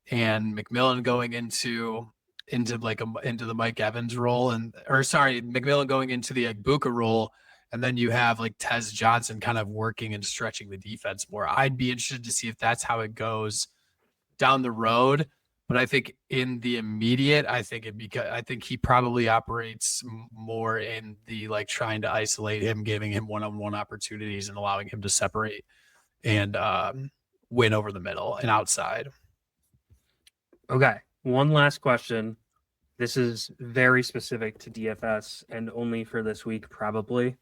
and McMillan going into the Mike Evans role, McMillan going into the Egbuka role, and then you have like Tez Johnson kind of working and stretching the defense more. I'd be interested to see if that's how it goes down the road. But I think in the immediate, I think he probably operates more in the like trying to isolate him, giving him one-on-one opportunities and allowing him to separate and win over the middle and outside. Okay. One last question. This is very specific to DFS and only for this week, probably.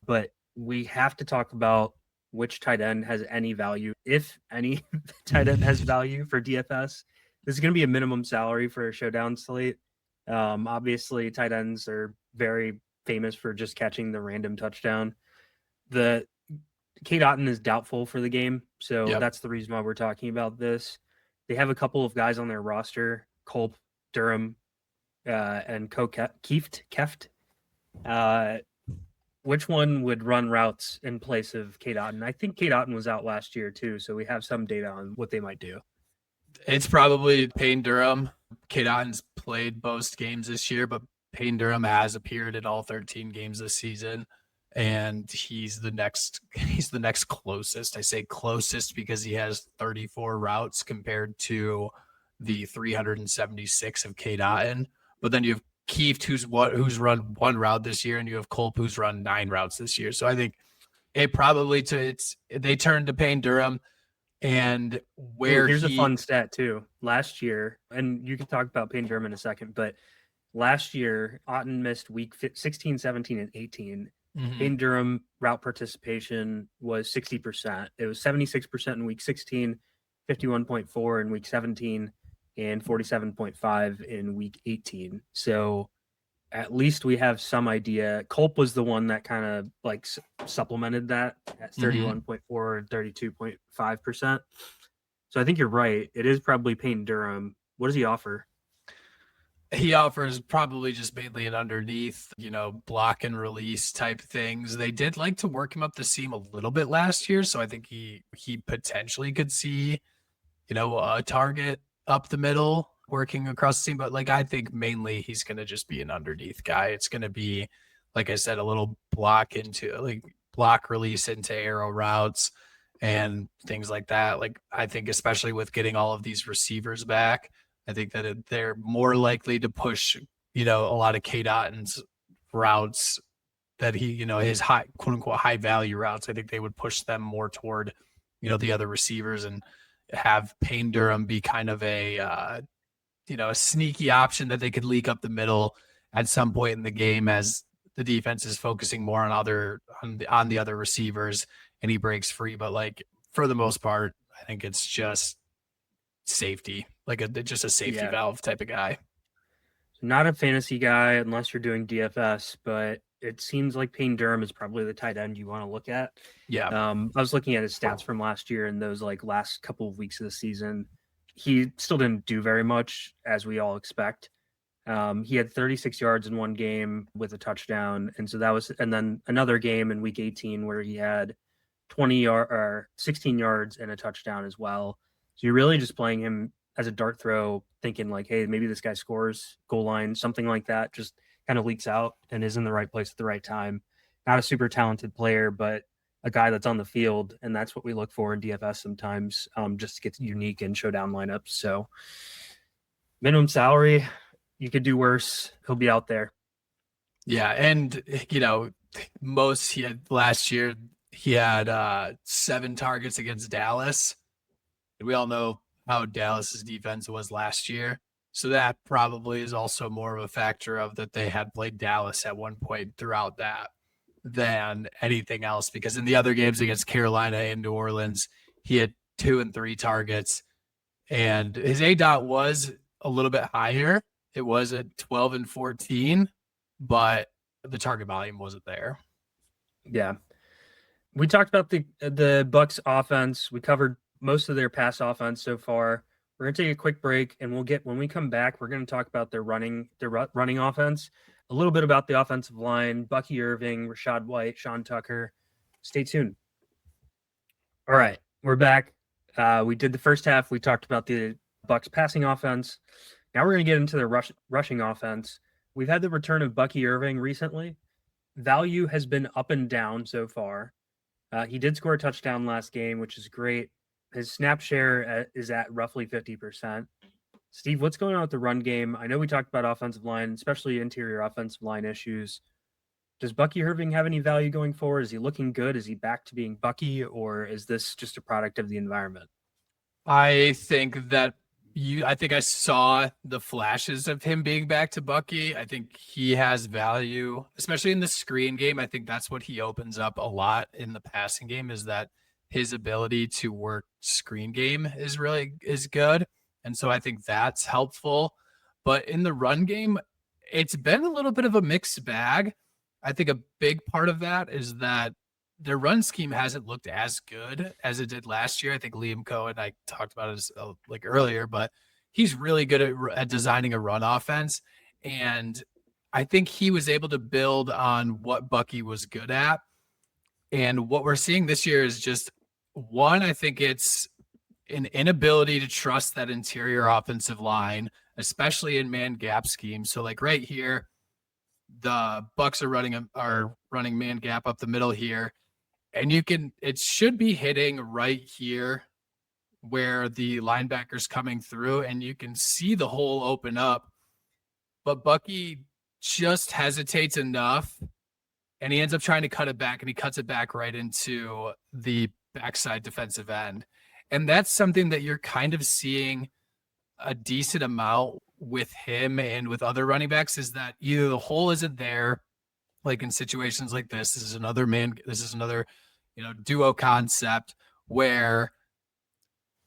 But we have to talk about which tight end has any value, if any tight end has value for DFS. This is going to be a minimum salary for a showdown slate. Obviously, tight ends are very famous for just catching the random touchdown. The Kate Otten is doubtful for the game, so that's the reason why we're talking about this. They have a couple of guys on their roster, Culp, Durham, and Keft. Which one would run routes in place of Kate Otten? I think Kate Otten was out last year too, so we have some data on what they might do. It's probably Payne Durham. Kate Otten's played most games this year, but Payne Durham has appeared in all 13 games this season. And he's the next closest. I say closest because he has 34 routes compared to the 376 of Kate Otten. But then you have Kieft, who's run one route this year, and you have Culp, who's run 9 routes this year. So I think they turned to Payne Durham. And here's a fun stat too. Last year, and you can talk about Payne Durham in a second, but last year Otten missed week 16, 17, and 18. Mm-hmm. Payne Durham route participation was 60%. It was 76% in week 16, 51.4 in week 17, and 47.5 in week 18. So at least we have some idea. Culp was the one that kind of like supplemented that at 31.4 and 32.5%. So I think you're right. It is probably Payne Durham. What does he offer? He offers probably just mainly an underneath, block and release type things. They did like to work him up the seam a little bit last year. So I think he potentially could see, a target up the middle working across the seam. But like, I think mainly he's going to just be an underneath guy. It's going to be, like I said, a little block release into arrow routes and things like that. Like, I think especially with getting all of these receivers back, I think that they're more likely to push, a lot of Kate Otten's routes that he, his high, quote unquote, high value routes. I think they would push them more toward, the other receivers and have Payne Durham be kind of a sneaky option that they could leak up the middle at some point in the game as the defense is focusing more on the other receivers and he breaks free. But like for the most part, I think it's just safety, just a safety valve type of guy. Not a fantasy guy unless you're doing DFS, but it seems like Payne Durham is probably the tight end you want to look at. Yeah. I was looking at his stats from last year and those like last couple of weeks of the season. He still didn't do very much, as we all expect. He had 36 yards in one game with a touchdown. And then another game in week 18 where he had 16 yards and a touchdown as well. So you're really just playing him as a dart throw, thinking like, hey, maybe this guy scores, goal line, something like that, just kind of leaks out and is in the right place at the right time. Not a super talented player, but a guy that's on the field, and that's what we look for in DFS sometimes, just to get unique in showdown lineups. So minimum salary, you could do worse. He'll be out there. Yeah, and last year he had 7 targets against Dallas. And we all know how Dallas's defense was last year. So that probably is also more of a factor of that they had played Dallas at one point throughout that than anything else. Because in the other games against Carolina and New Orleans, he had 2 and 3 targets. And his ADOT was a little bit higher. It was at 12 and 14, but the target volume wasn't there. Yeah. We talked about the Bucs offense. We covered most of their pass offense so far. We're going to take a quick break, and when we come back, we're going to talk about their running offense, a little bit about the offensive line, Bucky, Irving, Rashad White, Sean Tucker. Stay tuned. All right, we're back. We did the first half. We talked about the Bucs passing offense. Now we're going to get into the rushing offense. We've had the return of Bucky Irving recently. Value has been up and down so far. He did score a touchdown last game, which is great. His snap share is at roughly 50%. Steve, what's going on with the run game? I know we talked about offensive line, especially interior offensive line issues. Does Bucky Irving have any value going forward? Is he looking good? Is he back to being Bucky, or is this just a product of the environment? I think that I think I saw the flashes of him being back to Bucky. I think he has value, especially in the screen game. I think that's what he opens up a lot in the passing game, is that his ability to work screen game is good. And so I think that's helpful. But in the run game, it's been a little bit of a mixed bag. I think a big part of that is that their run scheme hasn't looked as good as it did last year. I think Liam Cohen, I talked about it like earlier, but he's really good at designing a run offense. And I think he was able to build on what Bucky was good at. And what we're seeing this year is just one, I think it's an inability to trust that interior offensive line, especially in man gap schemes. So like right here, the Bucs are running man gap up the middle here. And it should be hitting right here where the linebacker's coming through, and you can see the hole open up. But Bucky just hesitates enough, and he ends up trying to cut it back, and he cuts it back right into the backside defensive end. And that's something that you're kind of seeing a decent amount with him and with other running backs, is that either the hole isn't there, like in situations like this is another duo concept where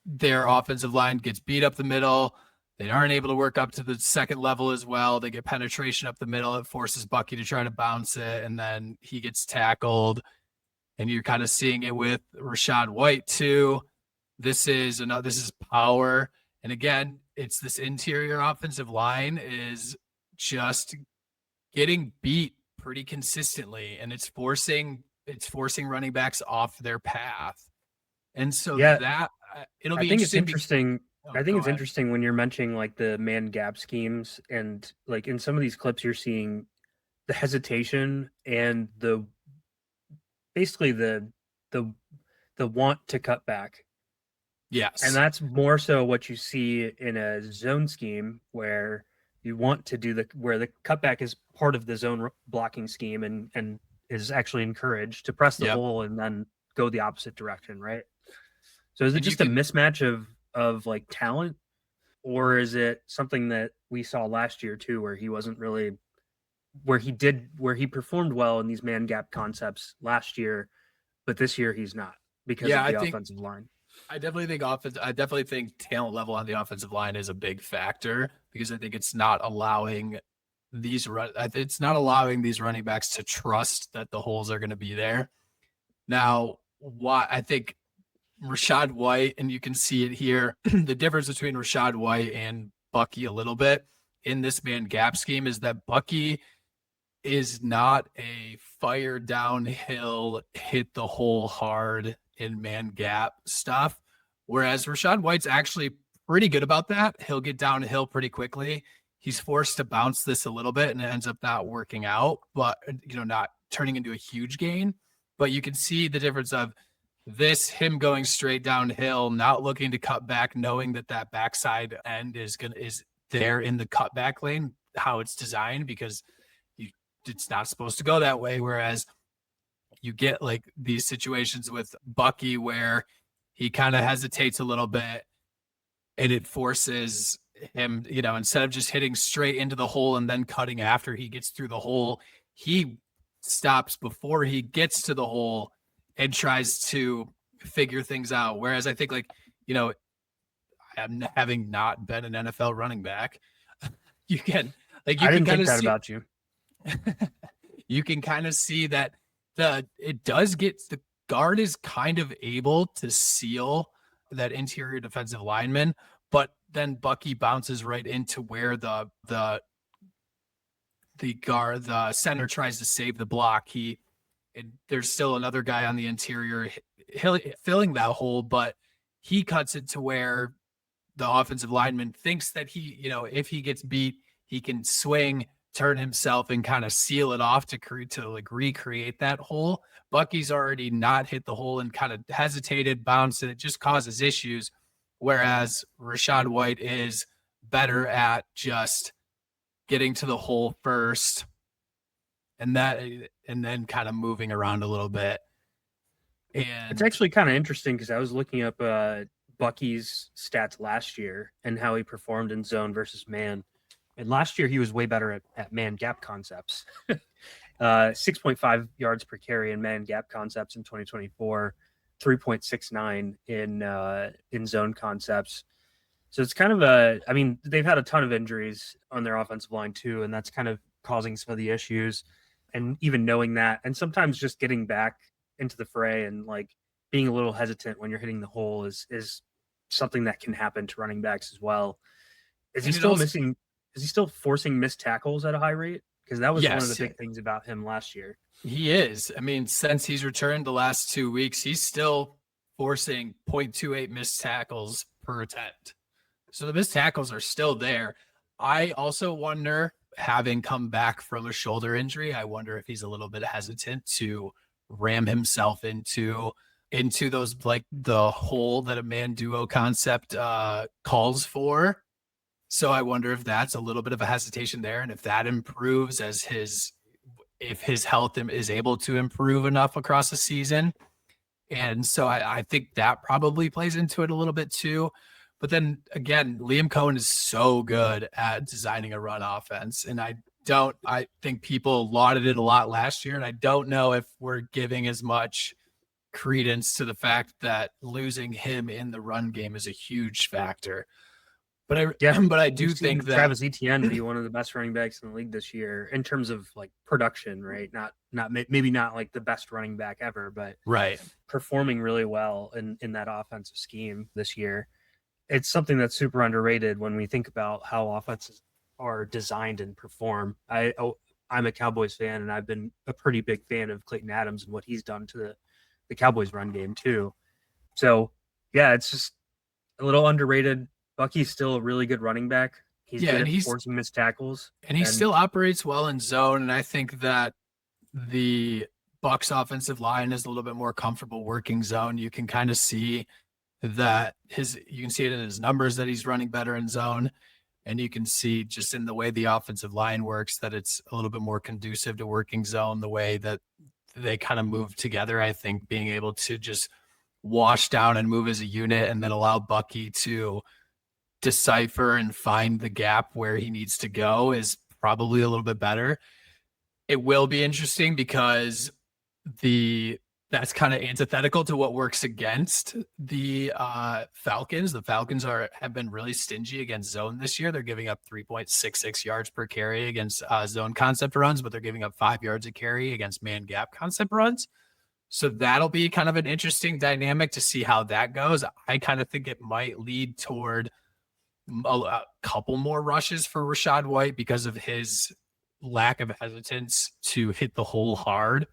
their offensive line gets beat up the middle. They aren't able to work up to the second level as well. They get penetration up the middle. It forces Bucky to try to bounce it, and then he gets tackled. And you're kind of seeing it with Rachaad White too. This is power. And again, it's this interior offensive line is just getting beat pretty consistently, and it's forcing running backs off their path. And so that it'll be interesting. I think it's interesting when you're mentioning like the man gap schemes, and like in some of these clips you're seeing the hesitation and basically the want to cut back. Yes. And that's more so what you see in a zone scheme where you want to do where the cutback is part of the zone blocking scheme and is actually encouraged to press the hole and then go the opposite direction, right? So is it just a mismatch of like talent, or is it something that we saw last year too, where he wasn't really where he performed well in these man gap concepts last year, but this year he's not because of the offensive line? I definitely think talent level on the offensive line is a big factor, because I think it's not allowing these running backs to trust that the holes are going to be there. Now, I think Rachaad White, and you can see it here, the difference between Rachaad White and Bucky a little bit in this man gap scheme is that Bucky is not a fire downhill, hit the hole hard in man gap stuff, whereas Rachaad White's actually pretty good about that. He'll get downhill pretty quickly. He's forced to bounce this a little bit, and it ends up not working out, but not turning into a huge gain. But you can see the difference of him going straight downhill, not looking to cut back, knowing that backside end is there in the cutback lane, how it's designed, because it's not supposed to go that way. Whereas you get like these situations with Bucky where he kind of hesitates a little bit, and it forces him, instead of just hitting straight into the hole and then cutting after he gets through the hole, he stops before he gets to the hole and tries to figure things out. Whereas I think having not been an NFL running back, you can kind of see about you. You can kind of see that the guard is kind of able to seal that interior defensive lineman, but then Bucky bounces right into where the center tries to save the block. There's still another guy on the interior filling that hole, but he cuts it to where the offensive lineman thinks that he, if he gets beat, he can swing, turn himself, and kind of seal it off to like recreate that hole. Bucky's already not hit the hole and kind of hesitated, bounced, and it just causes issues. Whereas Rachaad White is better at just getting to the hole first and then kind of moving around a little bit. And it's actually kind of interesting because I was looking up Bucky's stats last year and how he performed in zone versus man. And last year he was way better at man gap concepts. 6.5 yards per carry in man gap concepts in 2024, 3.69 in zone concepts. So it's kind of they've had a ton of injuries on their offensive line too, and that's kind of causing some of the issues. And even knowing that, and sometimes just getting back into the fray and like being a little hesitant when you're hitting the hole is something that can happen to running backs as well. Is he still forcing missed tackles at a high rate? Because that was one of the big things about him last year. He is. I mean, since he's returned the last 2 weeks, he's still forcing 0.28 missed tackles per attempt. So the missed tackles are still there. I also wonder, having come back from a shoulder injury, I wonder if he's a little bit hesitant to ram himself into those, like the hole that a man duo concept calls for. So I wonder if that's a little bit of a hesitation there, and if that improves if his health is able to improve enough across the season. And so I think that probably plays into it a little bit too. But then again, Liam Cohen is so good at designing a run offense. And I think people lauded it a lot last year. And I don't know if we're giving as much credence to the fact that losing him in the run game is a huge factor. But I do think that Travis Etienne be one of the best running backs in the league this year in terms of like production, right? Maybe not like the best running back ever, but right, performing really well in that offensive scheme this year. It's something that's super underrated when we think about how offenses are designed and perform. I'm a Cowboys fan, and I've been a pretty big fan of Clayton Adams and what he's done to the Cowboys run game too. So yeah, it's just a little underrated. Bucky's still a really good running back. He's good at forcing missed tackles. And he still operates well in zone. And I think that the Bucs offensive line is a little bit more comfortable working zone. You can kind of see that you can see it in his numbers that he's running better in zone. And you can see just in the way the offensive line works that it's a little bit more conducive to working zone, the way that they kind of move together. I think being able to just wash down and move as a unit and then allow Bucky to decipher and find the gap where he needs to go is probably a little bit better. It will be interesting because that's kind of antithetical to what works against the Falcons. The Falcons have been really stingy against zone this year. They're giving up 3.66 yards per carry against zone concept runs, but they're giving up 5 yards a carry against man gap concept runs. So that'll be kind of an interesting dynamic to see how that goes. I kind of think it might lead toward a couple more rushes for Rachaad White because of his lack of hesitance to hit the hole hard.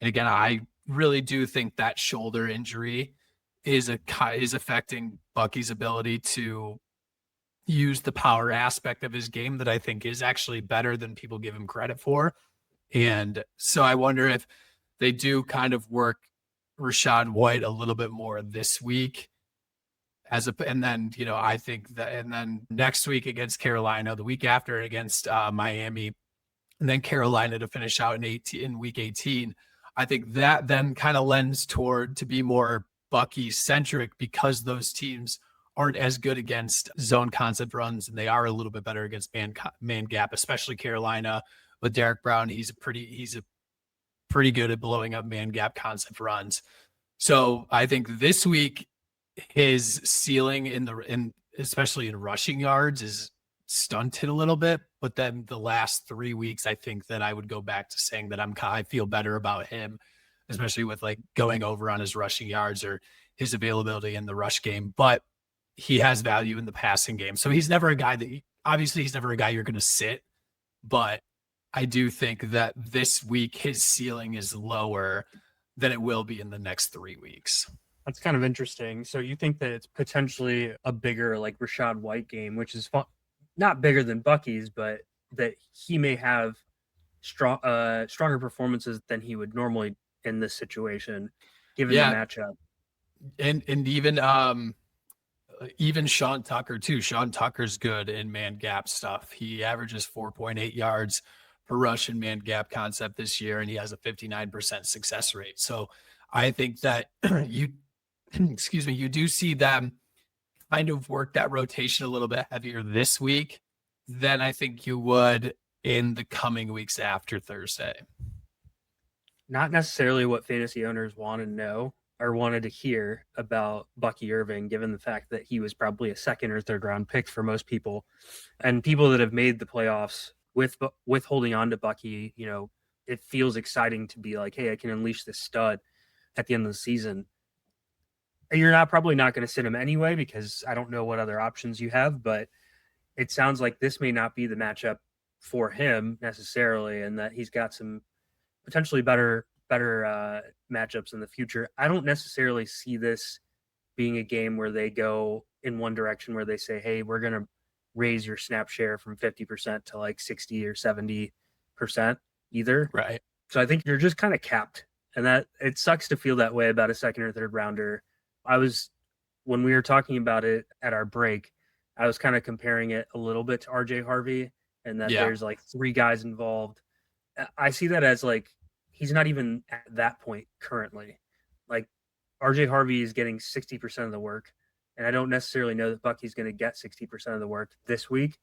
And again, I really do think that shoulder injury is affecting Bucky's ability to use the power aspect of his game that I think is actually better than people give him credit for. And so I wonder if they do kind of work Rachaad White a little bit more this week. And then next week against Carolina, the week after against Miami, and then Carolina to finish out in week 18. I think that then kind of lends toward to be more Bucky centric because those teams aren't as good against zone concept runs, and they are a little bit better against man gap, especially Carolina with Derek Brown. He's pretty good at blowing up man gap concept runs. So I think this week his ceiling especially in rushing yards is stunted a little bit, but then the last 3 weeks, I think that I would go back to saying that I feel better about him, especially with like going over on his rushing yards or his availability in the rush game, but he has value in the passing game. So he's never a guy you're going to sit, but I do think that this week his ceiling is lower than it will be in the next 3 weeks. That's kind of interesting. So you think that it's potentially a bigger like Rachaad White game, which is not bigger than Bucky's, but that he may have stronger performances than he would normally in this situation, given the matchup. And even Sean Tucker too. Sean Tucker's good in man gap stuff. He averages 4.8 yards per rush in man gap concept this year, and he has a 59% success rate. So I think that you do see them kind of work that rotation a little bit heavier this week than I think you would in the coming weeks after Thursday. Not necessarily what fantasy owners want to know or wanted to hear about Bucky Irving, given the fact that he was probably a second or third round pick for most people, and people that have made the playoffs with holding on to Bucky. You know, it feels exciting to be like, hey, I can unleash this stud at the end of the season. You're probably not going to sit him anyway, because I don't know what other options you have, but it sounds like this may not be the matchup for him necessarily, and that he's got some potentially better matchups in the future. I don't necessarily see this being a game where they go in one direction, where they say, hey, we're going to raise your snap share from 50% to like 60 or 70% either. Right. So I think you're just kind of capped, and that it sucks to feel that way about a second or third rounder. When we were talking about it at our break, I was kind of comparing it a little bit to RJ Harvey, and that there's like 3 guys involved. I see that as like, he's not even at that point currently. Like RJ Harvey is getting 60% of the work, and I don't necessarily know that Bucky's going to get 60% of the work this week.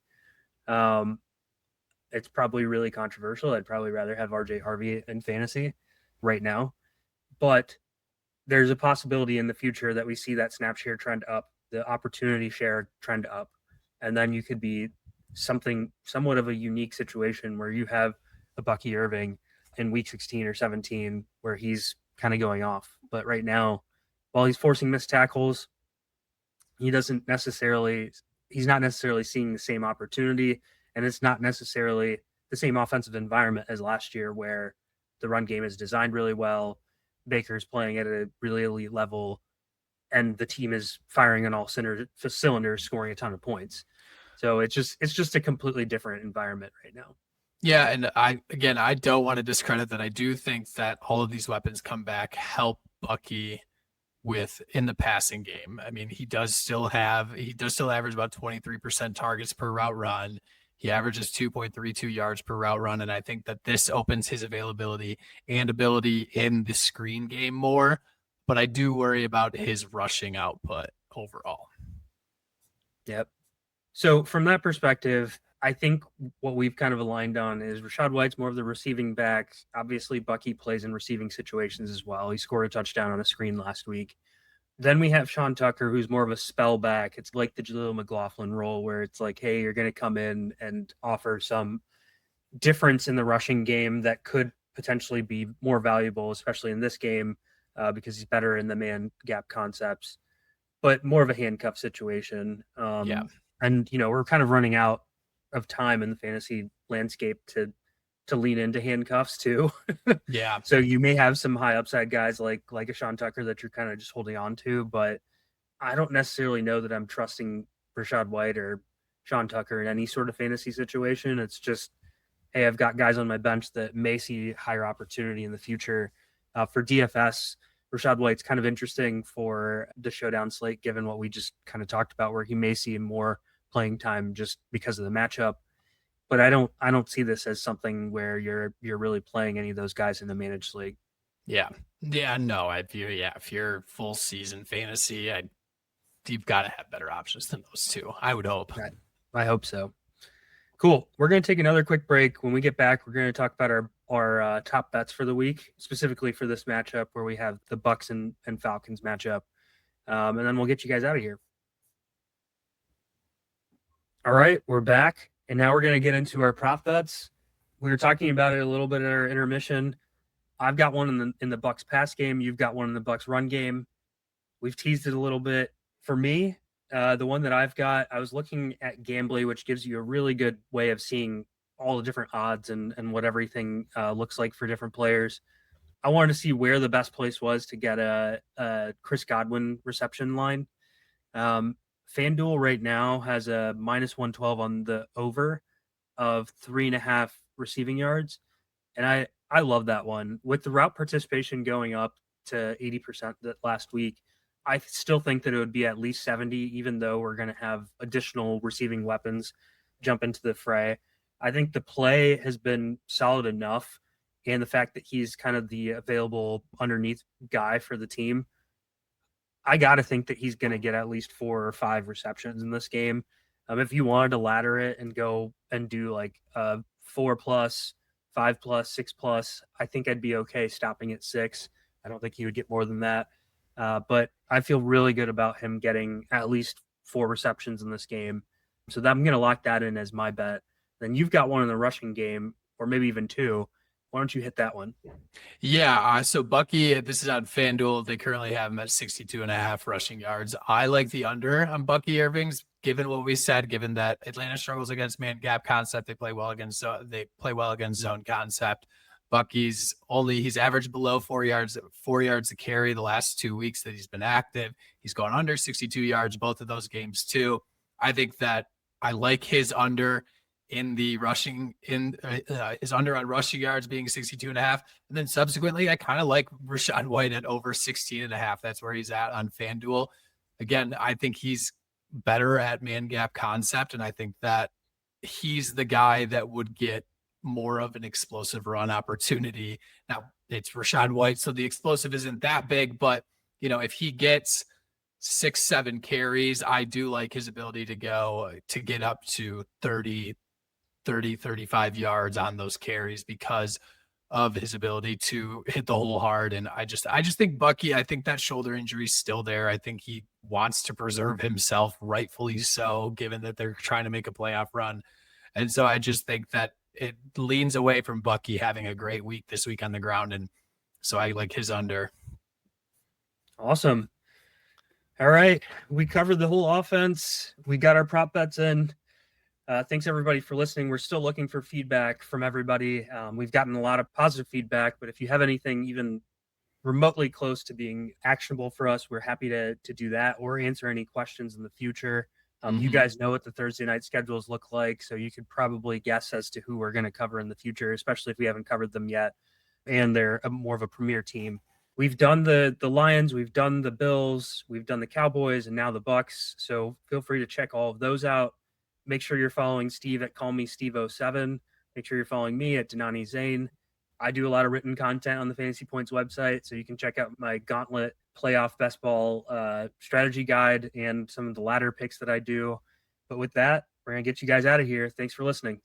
It's probably really controversial. I'd probably rather have RJ Harvey in fantasy right now, but there's a possibility in the future that we see that snap share trend up, the opportunity share trend up, and then you could be somewhat of a unique situation where you have a Bucky Irving in week 16 or 17 where he's kind of going off. But right now, while he's forcing missed tackles, he's not necessarily seeing the same opportunity, and it's not necessarily the same offensive environment as last year, where the run game is designed really well. Baker's playing at a really elite level, and the team is firing on all cylinders, scoring a ton of points. So it's just a completely different environment right now. Yeah, and I don't want to discredit that. I do think that all of these weapons come back, help Bucky in the passing game. I mean, he does still average about 23% targets per route run. He averages 2.32 yards per route run, and I think that this opens his availability and ability in the screen game more, but I do worry about his rushing output overall. Yep. So from that perspective, I think what we've kind of aligned on is Rachaad White's more of the receiving back. Obviously, Bucky plays in receiving situations as well. He scored a touchdown on a screen last week. Then we have Sean Tucker, who's more of a spell back. It's like the Jaleel McLaughlin role, where it's like, hey, you're going to come in and offer some difference in the rushing game that could potentially be more valuable, especially in this game, because he's better in the man gap concepts, but more of a handcuff situation. And, we're kind of running out of time in the fantasy landscape to lean into handcuffs too. Yeah. So you may have some high upside guys like a Sean Tucker that you're kind of just holding on to, but I don't necessarily know that I'm trusting Rachaad White or Sean Tucker in any sort of fantasy situation. It's just, hey, I've got guys on my bench that may see higher opportunity in the future. For DFS, Rachaad White's kind of interesting for the showdown slate, given what we just kind of talked about, where he may see more playing time just because of the matchup. But I don't see this as something where you're really playing any of those guys in the managed league. Yeah. No, if you're full season fantasy, you've got to have better options than those two, I would hope. I hope so. Cool. We're going to take another quick break. When we get back, we're going to talk about our top bets for the week, specifically for this matchup where we have the Bucs and Falcons matchup. And then we'll get you guys out of here. All right, we're back. And now we're going to get into our prop bets. We were talking about it a little bit at our intermission. I've got one in the Bucs pass game. You've got one in the Bucs run game. We've teased it a little bit. For me, the one that I've got, I was looking at Gambly, which gives you a really good way of seeing all the different odds and what everything looks like for different players. I wanted to see where the best place was to get a Chris Godwin reception line. FanDuel right now has a -112 on the over of 3.5 receiving yards. And I love that one. With the route participation going up to 80% that last week, I still think that it would be at least 70, even though we're going to have additional receiving weapons jump into the fray. I think the play has been solid enough, and the fact that he's kind of the available underneath guy for the team, I got to think that he's going to get at least 4 or 5 receptions in this game. If you wanted to ladder it and go and do like 4 plus, 5 plus, 6 plus, I think I'd be okay stopping at 6. I don't think he would get more than that. But I feel really good about him getting at least 4 receptions in this game. So I'm going to lock that in as my bet. Then you've got one in the rushing game, or maybe even 2. Why don't you hit that one? Yeah. So Bucky, this is on FanDuel. They currently have him at 62.5 rushing yards. I like the under on Bucky Irving's, given what we said, given that Atlanta struggles against man gap concept. They play well against zone concept. Bucky's he's averaged below 4 yards a carry the last 2 weeks that he's been active. He's gone under 62 yards, both of those games too. I think that I like his under in the rushing is under on rushing yards being 62.5. And then subsequently, I kind of like Rachaad White at over 16.5. That's where he's at on FanDuel. Again, I think he's better at man gap concept. And I think that he's the guy that would get more of an explosive run opportunity. Now it's Rachaad White, so the explosive isn't that big, but if he gets 6-7 carries, I do like his ability to get up to 35 yards on those carries because of his ability to hit the hole hard. And I just think Bucky, I think that shoulder injury is still there. I think he wants to preserve himself, rightfully so, given that they're trying to make a playoff run. And so I just think that it leans away from Bucky having a great week this week on the ground. And so I like his under. Awesome. All right. We covered the whole offense. We got our prop bets in. Thanks everybody for listening. We're still looking for feedback from everybody. We've gotten a lot of positive feedback, but if you have anything even remotely close to being actionable for us, we're happy to do that or answer any questions in the future. You guys know what the Thursday night schedules look like, so you could probably guess as to who we're going to cover in the future, especially if we haven't covered them yet, and they're more of a premier team. We've done the Lions, we've done the Bills, we've done the Cowboys, and now the Bucs, so feel free to check all of those out. Make sure you're following Steve at CallMeSteve07. Make sure you're following me at Dhanani Zain. I do a lot of written content on the Fantasy Points website, so you can check out my Gauntlet playoff best ball strategy guide and some of the ladder picks that I do. But with that, we're going to get you guys out of here. Thanks for listening.